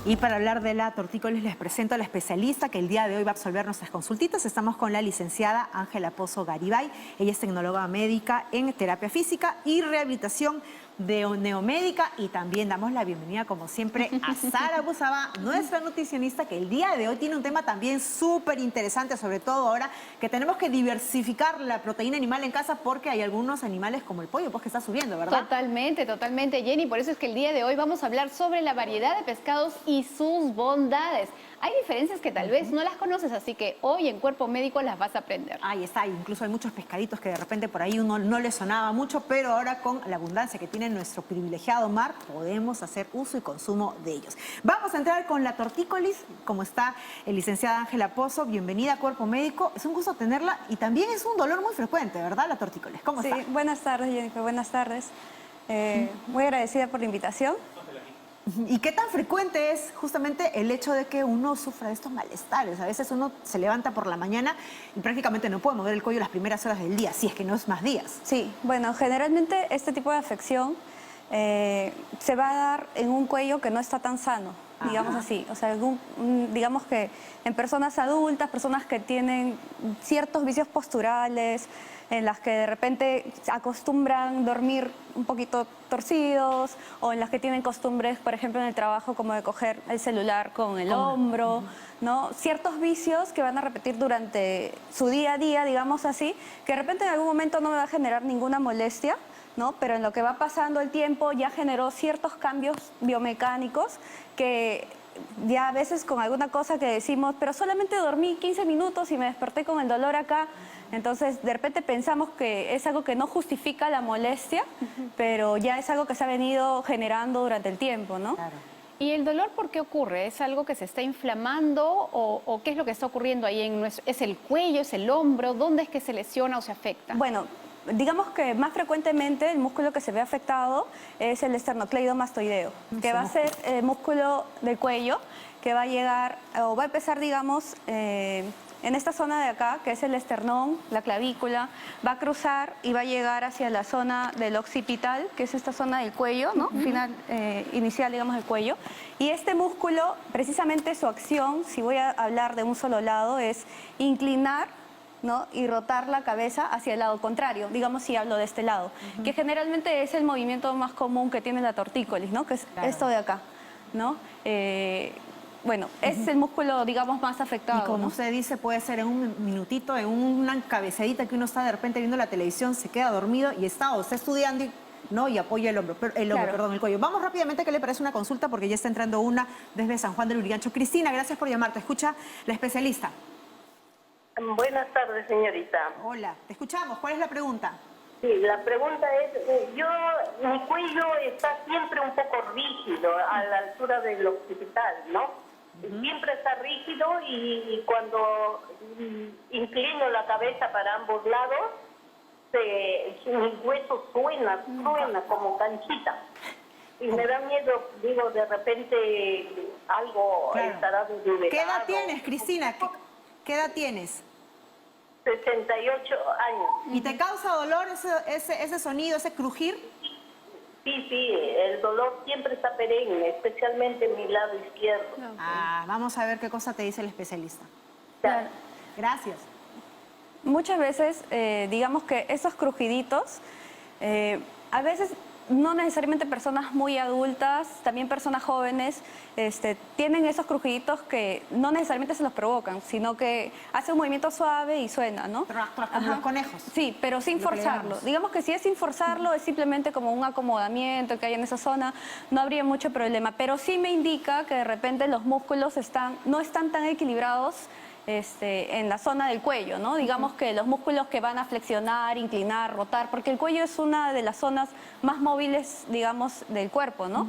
A: Y para hablar de la tortícolis les presento a la especialista que el día de hoy va a absolver nuestras consultitas. Estamos con la licenciada Ángela Pozo Garibay. Ella es tecnóloga médica en terapia física y rehabilitación de Neomédica, y también damos la bienvenida, como siempre, a Sara Busaba, nuestra nutricionista, que el día de hoy tiene un tema también súper interesante, sobre todo ahora que tenemos que diversificar la proteína animal en casa porque hay algunos animales como el pollo, pues que está subiendo, ¿verdad?
B: Totalmente, totalmente, Jenny. Por eso es que el día de hoy vamos a hablar sobre la variedad de pescados y sus bondades. Hay diferencias que tal vez no las conoces, así que hoy en Cuerpo Médico las vas a aprender.
A: Ahí está, incluso hay muchos pescaditos que de repente por ahí uno no le sonaba mucho, pero ahora con la abundancia que tiene nuestro privilegiado mar, podemos hacer uso y consumo de ellos. Vamos a entrar con la tortícolis, como está el licenciada Ángela Pozo. Bienvenida a Cuerpo Médico. Es un gusto tenerla y también es un dolor muy frecuente, ¿verdad? La tortícolis. ¿Cómo está?
J: Sí, buenas tardes, Jennifer, buenas tardes. Muy agradecida por la invitación.
A: ¿Y qué tan frecuente es justamente el hecho de que uno sufra de estos malestares? A veces uno se levanta por la mañana y prácticamente no puede mover el cuello las primeras horas del día, si es que no es más días.
J: Sí, bueno, generalmente este tipo de afección se va a dar en un cuello que no está tan sano, digamos así. O sea, digamos que en personas adultas, personas que tienen ciertos vicios posturales, en las que de repente acostumbran dormir un poquito torcidos, o en las que tienen costumbres, por ejemplo, en el trabajo, como de coger el celular con el hombro, ¿no? Ciertos vicios que van a repetir durante su día a día, digamos así, que de repente en algún momento no me va a generar ninguna molestia, ¿no? Pero en lo que va pasando el tiempo ya generó ciertos cambios biomecánicos que ya a veces con alguna cosa que decimos, pero solamente dormí 15 minutos y me desperté con el dolor acá. Entonces, de repente pensamos que es algo que no justifica la molestia, pero ya es algo que se ha venido generando durante el tiempo, ¿no?
A: Claro.
B: ¿Y el dolor por qué ocurre? ¿Es algo que se está inflamando o qué es lo que está ocurriendo ahí en nuestro... ¿Es el cuello, es el hombro? ¿Dónde es que se lesiona o se afecta?
J: Bueno, digamos que más frecuentemente el músculo que se ve afectado es el esternocleidomastoideo, que va a ser el músculo del cuello, que va a llegar, o va a empezar, digamos, en esta zona de acá, que es el esternón, la clavícula, va a cruzar y va a llegar hacia la zona del occipital, que es esta zona del cuello, ¿no? Final, inicial, digamos, del cuello. Y este músculo, precisamente su acción, si voy a hablar de un solo lado, es inclinar, ¿no? Y rotar la cabeza hacia el lado contrario, digamos si hablo de este lado, que generalmente es el movimiento más común que tiene la tortícolis, ¿no? Que es esto de acá, ¿no? Bueno, ese es el músculo, digamos, más afectado.
A: Y como
J: ¿no?
A: usted dice, puede ser en un minutito, en una cabeceadita que uno está de repente viendo la televisión, se queda dormido y está estudiando y apoya el hombro, el cuello. Vamos rápidamente, ¿qué le parece una consulta? Porque ya está entrando una desde San Juan del Urigancho. Cristina, gracias por llamarte. Escucha la especialista.
K: Buenas tardes, señorita.
A: Hola, te escuchamos. ¿Cuál es la pregunta?
K: Sí, la pregunta es, mi cuello está siempre un poco rígido a la altura del occipital, ¿no? Siempre está rígido y cuando inclino la cabeza para ambos lados, mi hueso suena como canchita. Y me da miedo, digo, de repente algo estará desubicado.
A: ¿Qué edad tienes, Cristina? ¿Qué edad tienes?
K: 68 años.
A: ¿Y te causa dolor ese sonido, ese crujir?
K: Sí, el dolor siempre está perenne, especialmente en mi lado izquierdo.
A: Vamos a ver qué cosa te dice el especialista.
J: Claro.
A: Gracias.
J: Muchas veces, digamos que esos crujiditos, a veces no necesariamente personas muy adultas, también personas jóvenes, tienen esos crujiditos que no necesariamente se los provocan, sino que hace un movimiento suave y suena, ¿no?
A: Como los conejos.
J: Sí, pero sin forzarlo. Digamos que si es sin forzarlo, es simplemente como un acomodamiento que hay en esa zona, no habría mucho problema. Pero sí me indica que de repente los músculos no están tan equilibrados en la zona del cuello, ¿no? Digamos que los músculos que van a flexionar, inclinar, rotar, porque el cuello es una de las zonas más móviles, digamos, del cuerpo, ¿no?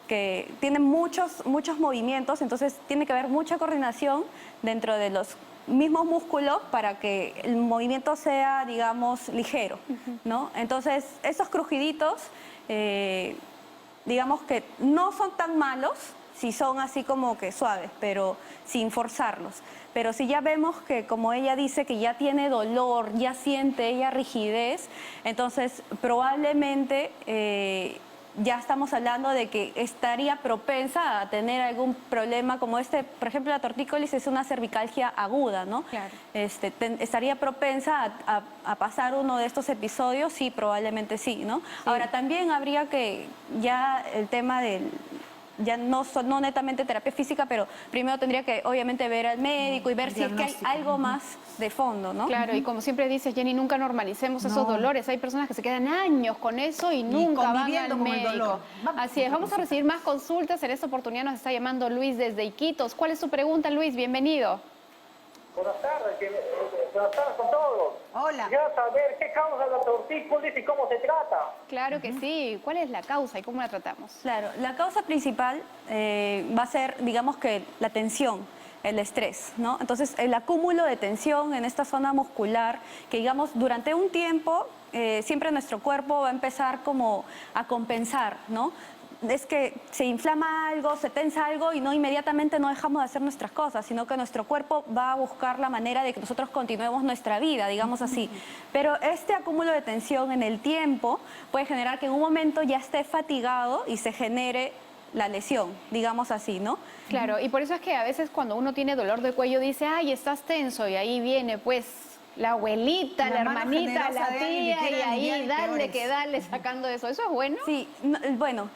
J: Que tiene muchos movimientos, entonces tiene que haber mucha coordinación dentro de los mismos músculos para que el movimiento sea, digamos, ligero, ¿no? Entonces, esos crujiditos, digamos que no son tan malos, si son así como que suaves, pero sin forzarlos. Pero si ya vemos que, como ella dice, que ya tiene dolor, ya siente ella rigidez, entonces probablemente ya estamos hablando de que estaría propensa a tener algún problema como este. Por ejemplo, la tortícolis es una cervicalgia aguda, ¿no?
B: Claro.
J: ¿Estaría propensa a pasar uno de estos episodios? Sí, probablemente sí, ¿no? Ahora, también habría que, ya el tema del... ya no netamente terapia física, pero primero tendría que obviamente ver al médico y ver si es que hay algo más de fondo, ¿no?
B: Claro, y como siempre dices, Jenny, nunca normalicemos esos dolores. Hay personas que se quedan años con eso y nunca van al
A: con el
B: médico.
A: dolor.
B: Así es, vamos a recibir más consultas. En esta oportunidad nos está llamando Luis desde Iquitos. ¿Cuál es su pregunta, Luis? Bienvenido.
L: Buenas tardes con todos.
A: Hola.
L: Quisiera saber qué causa la tortícolis y cómo se trata.
B: Claro que sí. ¿Cuál es la causa y cómo la tratamos?
J: Claro, la causa principal va a ser, digamos que la tensión, el estrés, ¿no? Entonces, el acúmulo de tensión en esta zona muscular, que digamos durante un tiempo, siempre nuestro cuerpo va a empezar como a compensar, ¿no? Es que se inflama algo, se tensa algo y no inmediatamente no dejamos de hacer nuestras cosas, sino que nuestro cuerpo va a buscar la manera de que nosotros continuemos nuestra vida, digamos así. Pero este acúmulo de tensión en el tiempo puede generar que en un momento ya esté fatigado y se genere la lesión, digamos así, ¿no?
B: Claro, y por eso es que a veces cuando uno tiene dolor de cuello dice, ay, estás tenso, y ahí viene pues la abuelita, la
A: mano
B: hermanita,
A: generosa
B: la
A: de alguien que
B: tía,
A: quiere
B: y
A: aliviar
B: ahí dale
A: peores.
B: que dale sacando eso. ¿Eso es bueno?
J: Sí, bueno,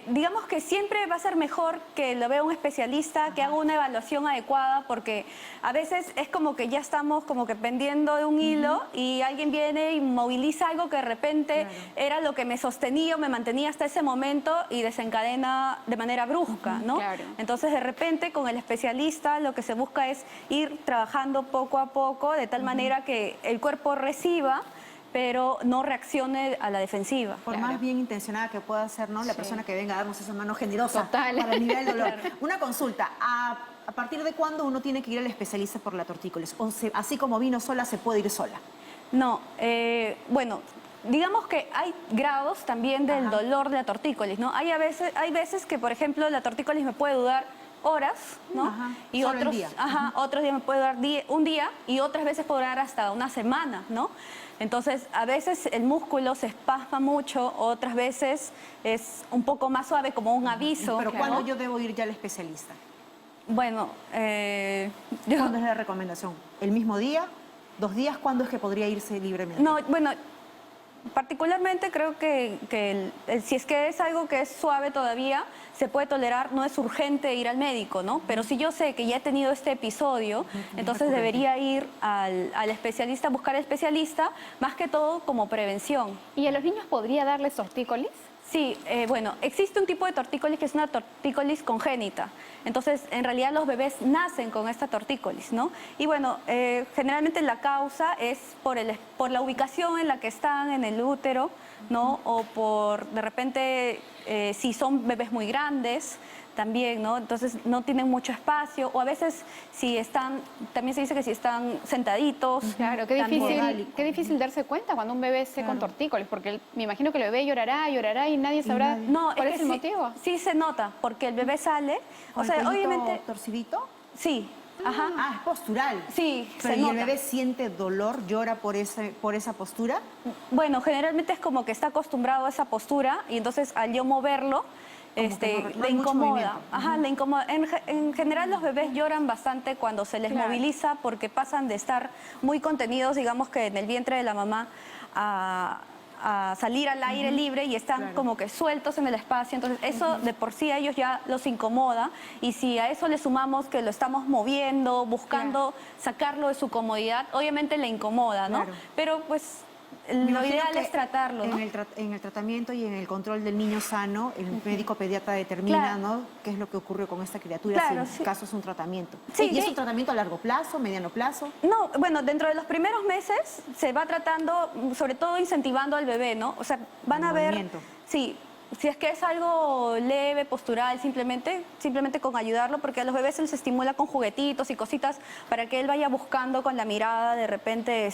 J: digamos que siempre va a ser mejor que lo vea un especialista, que haga una evaluación adecuada, porque a veces es como que ya estamos como que pendiendo de un hilo y alguien viene y moviliza algo que de repente era lo que me sostenía o me mantenía hasta ese momento y desencadena de manera brusca, ¿no?
B: Claro.
J: Entonces, de repente, con el especialista lo que se busca es ir trabajando poco a poco, de tal manera que el cuerpo reciba, pero no reaccione a la defensiva.
A: Por más bien intencionada que pueda ser, ¿no? La persona que venga a darnos esa mano generosa
B: Total.
A: para aliviar el dolor. Una consulta. ¿A partir de cuándo uno tiene que ir al especialista por la tortícolis? O así como vino sola, ¿se puede ir sola?
J: No, bueno, digamos que hay grados también del dolor de la tortícolis, ¿no? Hay veces que, por ejemplo, la tortícolis me puede durar horas, ¿no? Y
A: Solo el
J: otros,
A: día.
J: otros días me puede durar un día y otras veces puede durar hasta una semana, ¿no? Entonces, a veces el músculo se espasma mucho, otras veces es un poco más suave, como un aviso.
A: Pero
J: ¿no?
A: ¿cuándo yo debo ir ya al especialista?
J: Bueno,
A: ¿Cuándo es la recomendación? ¿El mismo día? ¿2 días? ¿Cuándo es que podría irse libremente?
J: No, bueno, particularmente creo que si es que es algo que es suave todavía, se puede tolerar, no es urgente ir al médico, ¿no? Pero si yo sé que ya he tenido este episodio, entonces debería ir al especialista, buscar al especialista, más que todo como prevención.
B: ¿Y a los niños podría darles tortícolis?
J: Sí, bueno, existe un tipo de tortícolis que es una tortícolis congénita. Entonces, en realidad los bebés nacen con esta tortícolis, ¿no? Y bueno, generalmente la causa es por la ubicación en la que están en el útero, ¿no? O por, de repente, si son bebés muy grandes, también, ¿no? Entonces no tienen mucho espacio, o a veces si están, también se dice que si están sentaditos.
B: Claro, qué difícil darse cuenta cuando un bebé esté con tortícolis, porque me imagino que el bebé llorará y nadie sabrá cuál es el motivo.
J: Sí se nota, porque el bebé sale, o sea, obviamente...
A: ¿Torcidito?
J: Sí. Ajá.
A: Ah, es postural.
J: Sí,
A: pero
J: se
A: ¿y
J: nota.
A: el bebé siente dolor, llora por esa postura?
J: Bueno, generalmente es como que está acostumbrado a esa postura y entonces al yo moverlo, le incomoda. Ajá, le incomoda. En general los bebés lloran bastante cuando se les moviliza porque pasan de estar muy contenidos, digamos que en el vientre de la mamá, a salir al aire libre y están como que sueltos en el espacio. Entonces eso de por sí a ellos ya los incomoda, y si a eso le sumamos que lo estamos moviendo, buscando sacarlo de su comodidad, obviamente le incomoda, ¿no? Pero pues lo ideal es tratarlo, ¿no?
A: En el tratamiento y en el control del niño sano, el médico pediatra determina, ¿no?, qué es lo que ocurre con esta criatura, si en este caso es un tratamiento.
J: Sí,
A: ¿Y es un tratamiento a largo plazo, mediano plazo?
J: No, bueno, dentro de los primeros meses se va tratando, sobre todo incentivando al bebé, ¿no? O sea, van a ver... Sí, si es que es algo leve, postural, simplemente con ayudarlo, porque a los bebés se les estimula con juguetitos y cositas para que él vaya buscando con la mirada de repente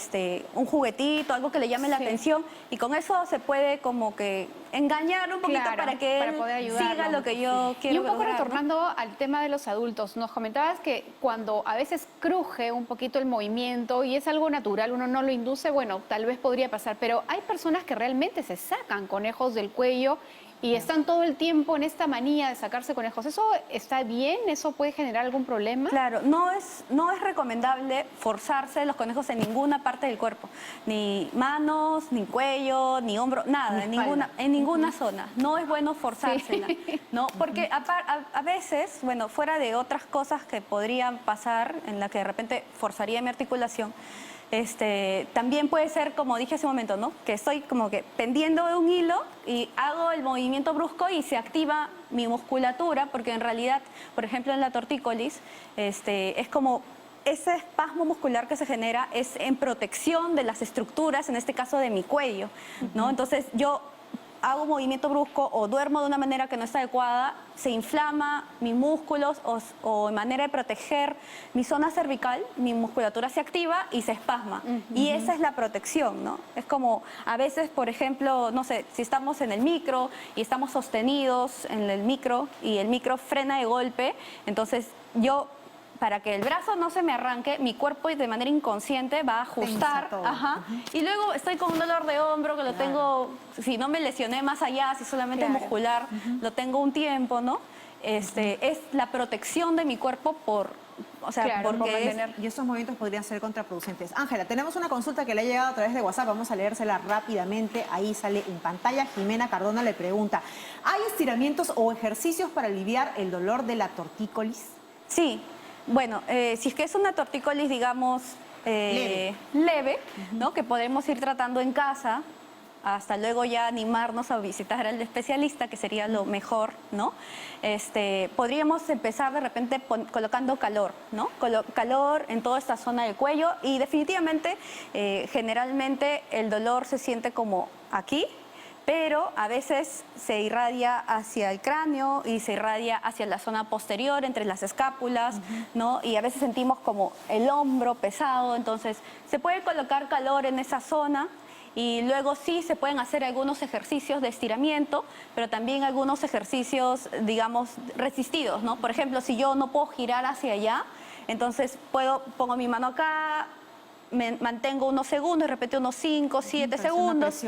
J: un juguetito, algo que le llame la atención, y con eso se puede como que engañar un poquito para que él siga lo que yo quiero.
B: Y un poco
J: lograr,
B: retornando al tema de los adultos, nos comentabas que cuando a veces cruje un poquito el movimiento y es algo natural, uno no lo induce, bueno, tal vez podría pasar, pero hay personas que realmente se sacan conejos del cuello y están todo el tiempo en esta manía de sacarse conejos. ¿Eso está bien? ¿Eso puede generar algún problema?
J: Claro, no es recomendable forzarse los conejos en ninguna parte del cuerpo. Ni manos, ni cuello, ni hombro, nada, en ninguna zona. No es bueno forzársela, ¿no? Porque a veces, bueno, fuera de otras cosas que podrían pasar, en la que de repente forzaría mi articulación, también puede ser, como dije hace un momento, ¿no? Que estoy como que pendiendo de un hilo y hago el movimiento brusco y se activa mi musculatura, porque en realidad, por ejemplo, en la tortícolis, es como ese espasmo muscular que se genera es en protección de las estructuras, en este caso de mi cuello, ¿no? Entonces yo hago un movimiento brusco o duermo de una manera que no está adecuada, se inflama mis músculos o en manera de proteger mi zona cervical, mi musculatura se activa y se espasma. Y esa es la protección, ¿no? Es como a veces, por ejemplo, no sé, si estamos en el micro y estamos sostenidos en el micro y el micro frena de golpe, entonces yo, para que el brazo no se me arranque, mi cuerpo de manera inconsciente va a ajustar. Y luego estoy con un dolor de hombro que lo tengo, si no me lesioné más allá, si solamente muscular, lo tengo un tiempo, ¿no? Es la protección de mi cuerpo
A: y esos movimientos podrían ser contraproducentes. Ángela, tenemos una consulta que le ha llegado a través de WhatsApp, vamos a leérsela rápidamente, ahí sale en pantalla. Jimena Cardona le pregunta, ¿hay estiramientos o ejercicios para aliviar el dolor de la tortícolis?
J: Sí. Bueno, si es que es una tortícolis, digamos, leve, ¿no? Que podemos ir tratando en casa, hasta luego ya animarnos a visitar al especialista, que sería lo mejor, ¿no? Podríamos empezar de repente colocando calor, ¿no? Calor en toda esta zona del cuello y definitivamente, generalmente el dolor se siente como aquí, pero a veces se irradia hacia el cráneo y se irradia hacia la zona posterior, entre las escápulas, ¿no? Y a veces sentimos como el hombro pesado, entonces se puede colocar calor en esa zona y luego sí se pueden hacer algunos ejercicios de estiramiento, pero también algunos ejercicios, digamos, resistidos, ¿no? Por ejemplo, si yo no puedo girar hacia allá, entonces pongo mi mano acá, me mantengo unos segundos, de repente unos 5, 7 segundos.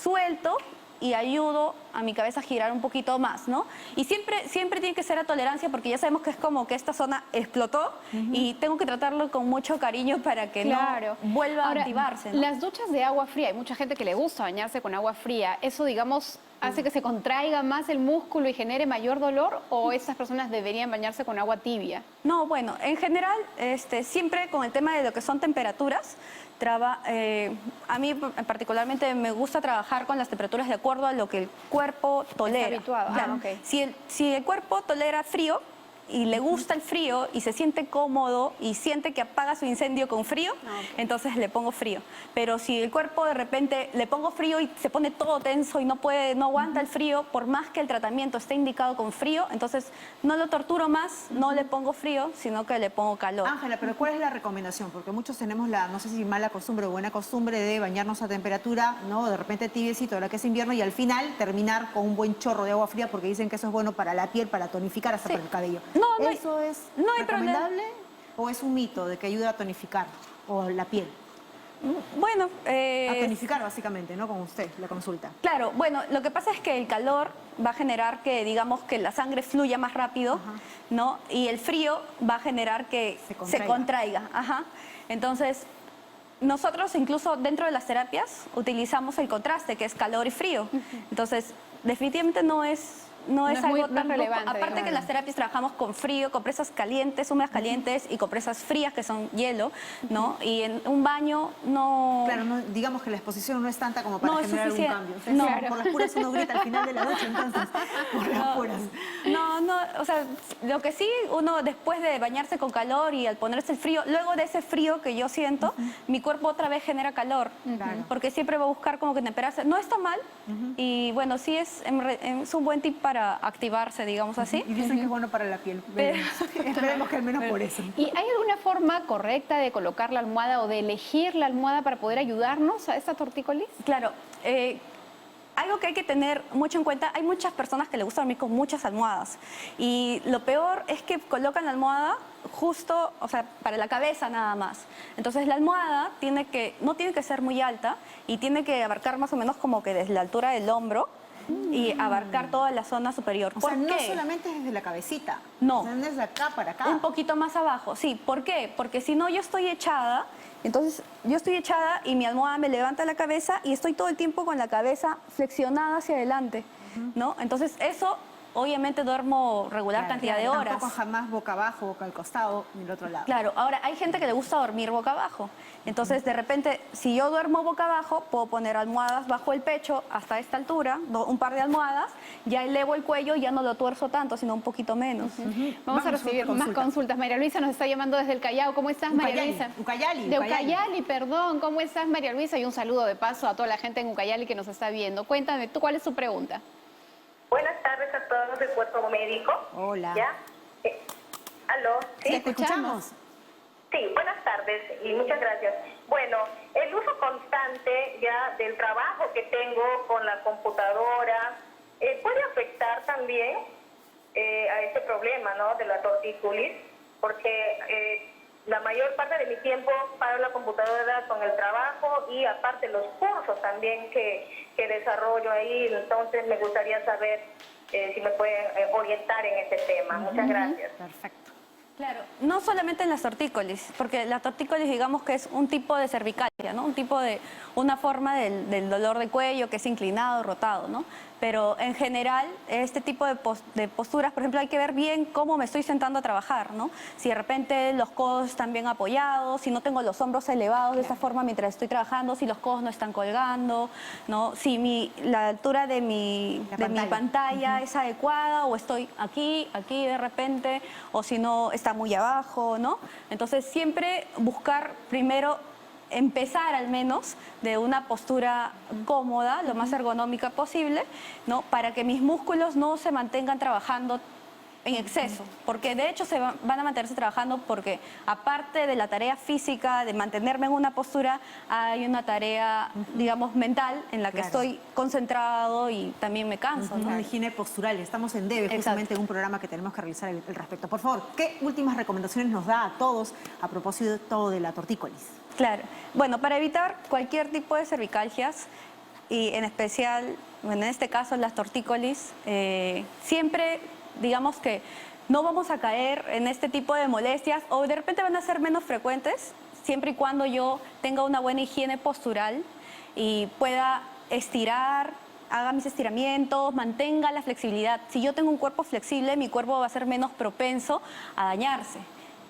J: Suelto y ayudo a mi cabeza a girar un poquito más, ¿no? Y siempre tiene que ser a tolerancia, porque ya sabemos que es como que esta zona explotó y tengo que tratarlo con mucho cariño para que no vuelva a activarse, ¿no?
B: Las duchas de agua fría, hay mucha gente que le gusta bañarse con agua fría, ¿eso, digamos, hace que se contraiga más el músculo y genere mayor dolor, o esas personas deberían bañarse con agua tibia?
J: No, bueno, en general, siempre con el tema de lo que son temperaturas, a mí particularmente me gusta trabajar con las temperaturas de acuerdo a lo que el cuerpo tolera.
B: Está habituado.
J: Claro. Si el cuerpo tolera frío y le gusta el frío y se siente cómodo y siente que apaga su incendio con frío, entonces le pongo frío. Pero si el cuerpo de repente le pongo frío y se pone todo tenso y no aguanta el frío, por más que el tratamiento esté indicado con frío, entonces no lo torturo más, no le pongo frío, sino que le pongo calor.
A: Ángela, pero ¿cuál es la recomendación? Porque muchos tenemos no sé si mala costumbre o buena costumbre de bañarnos a temperatura, ¿no? De repente tibiecito, ahora que es invierno, y al final terminar con un buen chorro de agua fría, porque dicen que eso es bueno para la piel, para tonificar, hasta para el cabello. ¿Eso es recomendable o es un mito de que ayuda a tonificar o la piel?
J: Bueno,
A: a tonificar básicamente, ¿no? Con usted, la consulta.
J: Claro, bueno, lo que pasa es que el calor va a generar que, digamos, que la sangre fluya más rápido, ¿no? Y el frío va a generar que se contraiga. Entonces, nosotros incluso dentro de las terapias utilizamos el contraste, que es calor y frío. Entonces, definitivamente no es algo tan relevante. Aparte que en las terapias trabajamos con frío, con presas calientes, húmedas calientes y con presas frías que son hielo, ¿no? Y en un baño no...
A: Claro, digamos que la exposición no es tanta como para generar algún cambio. Por las puras uno grita al final de la noche, entonces, por las puras.
J: O sea, lo que sí, uno después de bañarse con calor y al ponerse el frío, luego de ese frío que yo siento, mi cuerpo otra vez genera calor, porque siempre va a buscar como que temperarse. No está mal y bueno, sí es un buen tip para activarse, digamos así.
A: Y dicen que es bueno para la piel. Esperemos que al menos por eso.
B: ¿Y hay alguna forma correcta de colocar la almohada o de elegir la almohada para poder ayudarnos a esta tortícolis?
J: Claro. Algo que hay que tener mucho en cuenta, hay muchas personas que les gusta dormir con muchas almohadas y lo peor es que colocan la almohada justo, o sea, para la cabeza nada más. Entonces la almohada no tiene que ser muy alta y tiene que abarcar más o menos como que desde la altura del hombro, y abarcar toda la zona superior.
A: O
J: ¿Por
A: sea, no
J: qué?
A: solamente desde la cabecita.
J: No.
A: O sea, desde acá para acá.
J: Un poquito más abajo, sí. ¿Por qué? Porque si no, yo estoy echada, entonces yo estoy echada y mi almohada me levanta la cabeza y estoy todo el tiempo con la cabeza flexionada hacia adelante, ¿no? Entonces eso, obviamente duermo regular cantidad de horas.
A: Tampoco jamás boca abajo, boca al costado, ni el otro lado.
J: Claro, ahora hay gente que le gusta dormir boca abajo. Entonces, de repente, si yo duermo boca abajo, puedo poner almohadas bajo el pecho hasta esta altura, un par de almohadas, ya elevo el cuello y ya no lo tuerzo tanto, sino un poquito menos.
B: Vamos a recibir más consultas. María Luisa nos está llamando desde el Callao. ¿Cómo estás, María Luisa?
A: Ucayali.
B: De Ucayali, perdón. ¿Cómo estás, María Luisa? Y un saludo de paso a toda la gente en Ucayali que nos está viendo. Cuéntame, ¿tú cuál es tu pregunta?
K: Buenas tardes a todos del Cuerpo Médico.
A: Hola.
K: ¿Ya? ¿Aló?
A: Sí, te escuchamos.
K: Sí, buenas tardes y muchas gracias. Bueno, el uso constante ya del trabajo que tengo con la computadora puede afectar también a ese problema, ¿no?, de la tortícolis, porque la mayor parte de mi tiempo paro la computadora con el trabajo y aparte los cursos también que desarrollo ahí. Entonces me gustaría saber si me pueden orientar en ese tema. Muchas gracias.
A: Perfecto.
J: Claro, no solamente en las tortícolis, porque la tortícolis digamos que es un tipo de cervicalia, ¿no? Una forma del dolor de cuello que es inclinado, rotado, ¿no? Pero en general, este tipo de posturas, por ejemplo, hay que ver bien cómo me estoy sentando a trabajar, ¿no? Si de repente los codos están bien apoyados, si no tengo los hombros elevados de esta forma mientras estoy trabajando, si los codos no están colgando, ¿no? Si la altura de mi pantalla es adecuada o estoy aquí de repente, o si no está muy abajo, ¿no? Entonces siempre buscar primero empezar al menos de una postura cómoda, lo más ergonómica posible, ¿no?, para que mis músculos no se mantengan trabajando en exceso, porque de hecho van a mantenerse trabajando porque aparte de la tarea física de mantenerme en una postura, hay una tarea, digamos, mental en la que estoy concentrado y también me canso, ¿no?
A: Una higiene postural. Estamos en DEVE, justamente en un programa que tenemos que realizar al respecto. Por favor, ¿qué últimas recomendaciones nos da a todos a propósito de la tortícolis?
J: Claro. Bueno, para evitar cualquier tipo de cervicalgias y en especial, bueno, en este caso las tortícolis, siempre digamos que no vamos a caer en este tipo de molestias o de repente van a ser menos frecuentes siempre y cuando yo tenga una buena higiene postural y pueda estirar, haga mis estiramientos, mantenga la flexibilidad. Si yo tengo un cuerpo flexible, mi cuerpo va a ser menos propenso a dañarse.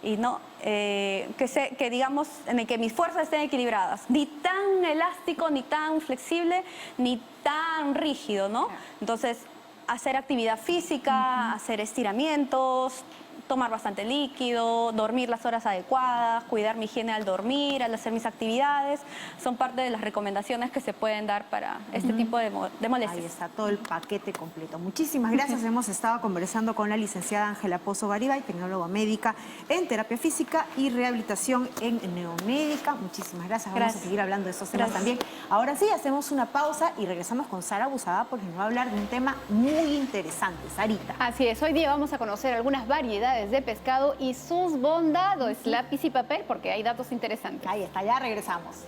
J: Y no, que digamos, en el que mis fuerzas estén equilibradas, ni tan elástico, ni tan flexible, ni tan rígido, ¿no? Entonces, hacer actividad física, hacer estiramientos, tomar bastante líquido, dormir las horas adecuadas, cuidar mi higiene al dormir, al hacer mis actividades, son parte de las recomendaciones que se pueden dar para este tipo de molestias.
A: Ahí está todo el paquete completo. Muchísimas gracias. Hemos estado conversando con la licenciada Ángela Pozo Garibay, tecnóloga médica en terapia física y rehabilitación en neomédica. Muchísimas gracias. Vamos a seguir hablando de estos temas también. Ahora sí, hacemos una pausa y regresamos con Sara Busada porque nos va a hablar de un tema muy interesante. Sarita.
B: Así es, hoy día vamos a conocer algunas variedades de pescado y sus bondades, lápiz y papel, porque hay datos interesantes.
A: Ahí está, ya regresamos.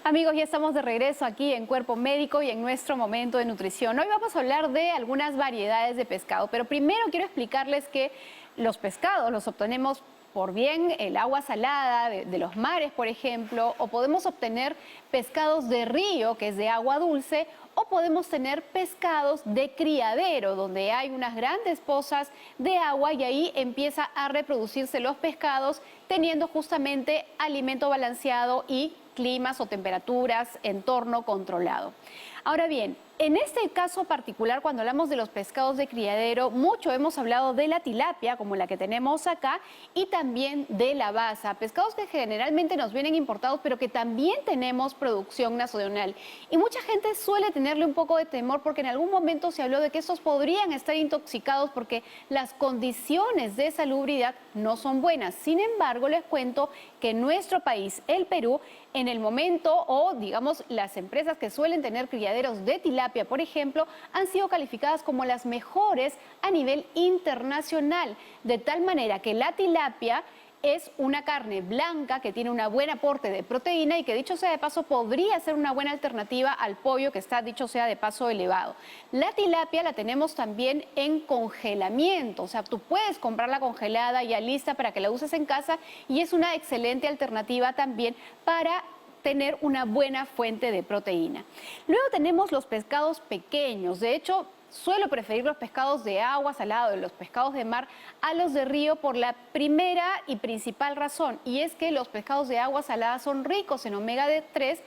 B: Amigos, ya estamos de regreso aquí en Cuerpo Médico y en nuestro momento de nutrición. Hoy vamos a hablar de algunas variedades de pescado, pero primero quiero explicarles que los pescados los obtenemos por bien el agua salada de los mares, por ejemplo, o podemos obtener pescados de río, que es de agua dulce, o podemos tener pescados de criadero, donde hay unas grandes pozas de agua y ahí empieza a reproducirse los pescados, teniendo justamente alimento balanceado y climas o temperaturas, entorno controlado. Ahora bien, En este caso particular, cuando hablamos de los pescados de criadero, mucho hemos hablado de la tilapia, como la que tenemos acá, y también de la basa. Pescados que generalmente nos vienen importados, pero que también tenemos producción nacional. Y mucha gente suele tenerle un poco de temor porque en algún momento se habló de que estos podrían estar intoxicados porque las condiciones de salubridad no son buenas. Sin embargo, les cuento que en nuestro país, el Perú, en el momento, o digamos las empresas que suelen tener criaderos de tilapia, por ejemplo, han sido calificadas como las mejores a nivel internacional, de tal manera que la tilapia es una carne blanca que tiene un buen aporte de proteína y que, dicho sea de paso, podría ser una buena alternativa al pollo que está, dicho sea de paso, elevado. La tilapia la tenemos también en congelamiento, o sea, tú puedes comprarla congelada ya lista para que la uses en casa y es una excelente alternativa también para tener una buena fuente de proteína. Luego tenemos los pescados pequeños. De hecho, suelo preferir los pescados de agua salada, los pescados de mar, a los de río por la primera y principal razón, y es que los pescados de agua salada son ricos en omega 3,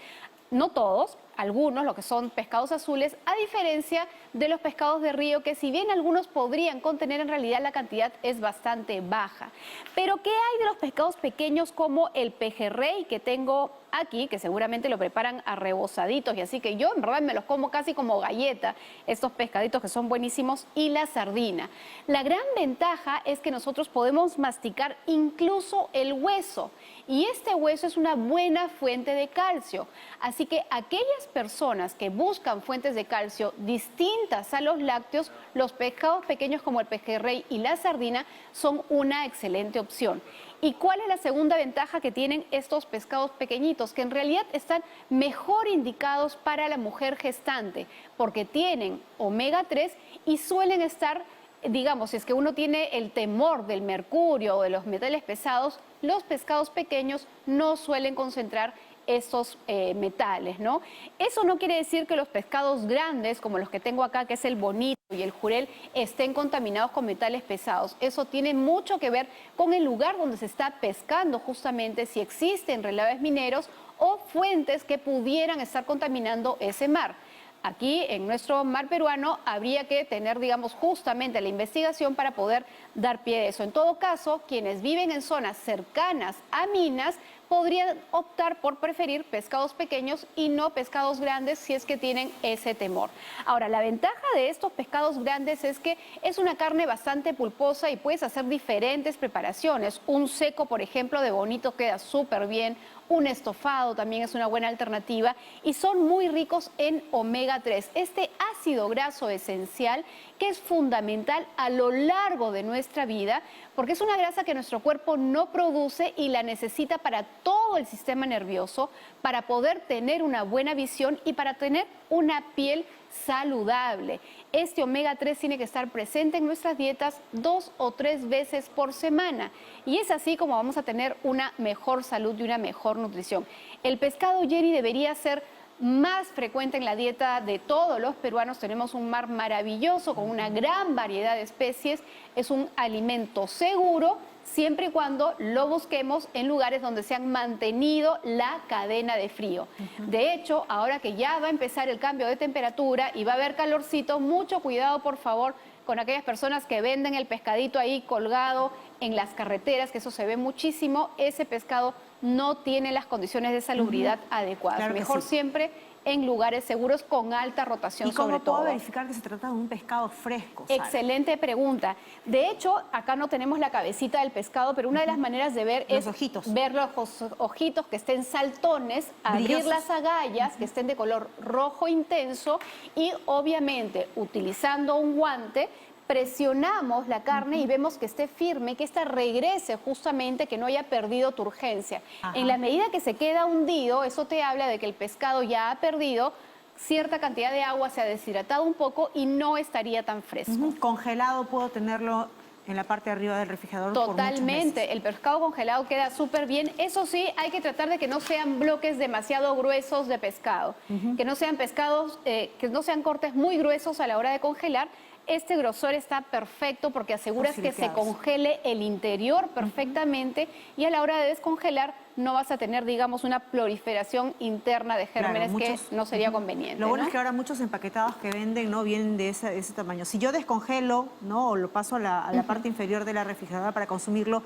B: no todos, algunos, lo que son pescados azules, a diferencia de los pescados de río, que si bien algunos podrían contener, en realidad la cantidad es bastante baja. Pero ¿qué hay de los pescados pequeños como el pejerrey que tengo aquí, que seguramente lo preparan a rebozaditos, y así que yo en verdad me los como casi como galleta, estos pescaditos que son buenísimos, y la sardina? La gran ventaja es que nosotros podemos masticar incluso el hueso, y este hueso es una buena fuente de calcio, así que aquellas personas que buscan fuentes de calcio distintas a los lácteos, los pescados pequeños como el pejerrey y la sardina son una excelente opción. ¿Y cuál es la segunda ventaja que tienen estos pescados pequeñitos? Que en realidad están mejor indicados para la mujer gestante, porque tienen omega 3 y suelen estar, digamos, si es que uno tiene el temor del mercurio o de los metales pesados, los pescados pequeños no suelen concentrar estos metales, ¿no? Eso no quiere decir que los pescados grandes, como los que tengo acá, que es el bonito y el jurel, estén contaminados con metales pesados. Eso tiene mucho que ver con el lugar donde se está pescando, justamente si existen relaves mineros o fuentes que pudieran estar contaminando ese mar. Aquí en nuestro mar peruano habría que tener, digamos, justamente la investigación para poder dar pie a eso. En todo caso, quienes viven en zonas cercanas a minas podrían optar por preferir pescados pequeños y no pescados grandes si es que tienen ese temor. Ahora, la ventaja de estos pescados grandes es que es una carne bastante pulposa y puedes hacer diferentes preparaciones. Un seco, por ejemplo, de bonito queda súper bien. Un estofado también es una buena alternativa y son muy ricos en omega 3, este ácido graso esencial que es fundamental a lo largo de nuestra vida porque es una grasa que nuestro cuerpo no produce y la necesita para todo el sistema nervioso, para poder tener una buena visión y para tener una piel saludable. Este omega 3 tiene que estar presente en nuestras dietas 2 o 3 veces por semana y es así como vamos a tener una mejor salud y una mejor nutrición. El pescado, Jenny, debería ser más frecuente en la dieta de todos los peruanos. Tenemos un mar maravilloso con una gran variedad de especies. Es un alimento seguro siempre y cuando lo busquemos en lugares donde se han mantenido la cadena de frío. De hecho, ahora que ya va a empezar el cambio de temperatura y va a haber calorcito, mucho cuidado, por favor, con aquellas personas que venden el pescadito ahí colgado en las carreteras, que eso se ve muchísimo. Ese pescado no tiene las condiciones de salubridad adecuadas.
A: Claro que
B: Mejor
A: sí.
B: Siempre en lugares seguros con alta rotación,
A: ¿Y cómo
B: sobre todo.
A: puedo verificar que se trata de un pescado fresco, Sara?
B: Excelente pregunta. De hecho, acá no tenemos la cabecita del pescado, pero una de las maneras de ver
A: Los
B: es
A: ojitos.
B: ver los ojitos que estén saltones, abrir
A: Brillosos.
B: las agallas que estén de color rojo intenso y obviamente utilizando un guante presionamos la carne y vemos que esté firme, que ésta regrese justamente, que no haya perdido turgencia.
A: Ajá.
B: En la medida que se queda hundido, eso te habla de que el pescado ya ha perdido cierta cantidad de agua, se ha deshidratado un poco y no estaría tan fresco.
A: Congelado puedo tenerlo en la parte de arriba del refrigerador por muchos
B: Totalmente,
A: meses.
B: el pescado congelado queda súper bien. Eso sí, hay que tratar de que no sean bloques demasiado gruesos de pescado, que no sean pescados, que no sean cortes muy gruesos a la hora de congelar. este grosor está perfecto porque aseguras que se
A: Fosilizados.
B: congele el interior perfectamente y a la hora de descongelar no vas a tener, digamos, una proliferación interna de gérmenes
A: muchos-
B: que no sería conveniente.
A: Lo bueno
B: ¿no?
A: es que ahora muchos empaquetados que venden no vienen de ese tamaño. Si yo descongelo, ¿no? O lo paso a la parte inferior de la refrigeradora para consumirlo,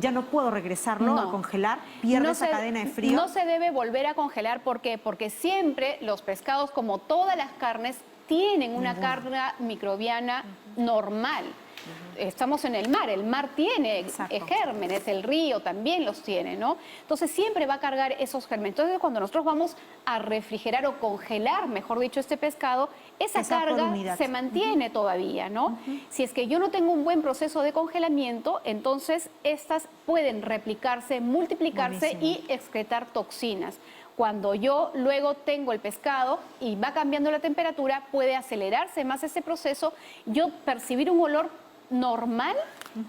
A: ya no puedo regresarlo
B: No.
A: a congelar, pierde
B: No
A: esa
B: se-
A: cadena de frío.
B: No se debe volver a congelar. ¿Por qué? Porque siempre los pescados, como todas las carnes, tienen una carga microbiana normal. Estamos en el mar tiene gérmenes, el río también los tiene, ¿no? Entonces siempre va a cargar esos gérmenes. Entonces cuando nosotros vamos a refrigerar o congelar, mejor dicho, este pescado, esa
A: Esa por
B: carga
A: unidad.
B: se mantiene todavía, ¿no? Si es que yo no tengo un buen proceso de congelamiento, entonces estas pueden replicarse, multiplicarse
A: Buenísimo.
B: y excretar toxinas. Cuando yo luego tengo el pescado y va cambiando la temperatura, puede acelerarse más ese proceso, yo percibir un olor normal,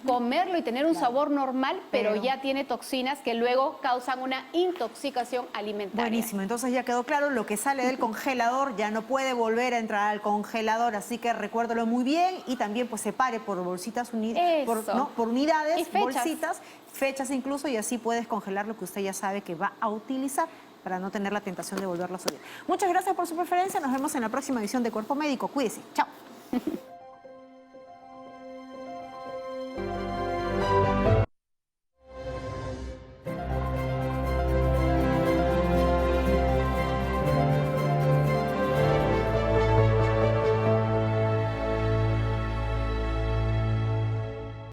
B: comerlo y tener un sabor normal, pero ya tiene toxinas que luego causan una intoxicación alimentaria.
A: Buenísimo, entonces ya quedó claro, lo que sale del congelador ya no puede volver a entrar al congelador, así que recuérdalo muy bien y también pues separe por bolsitas por unidades,
B: Y fechas.
A: bolsitas, fechas incluso, y así puedes congelar lo que usted ya sabe que va a utilizar para no tener la tentación de volverlo a subir. Muchas gracias por su preferencia, nos vemos en la próxima edición de Cuerpo Médico, cuídese, chao.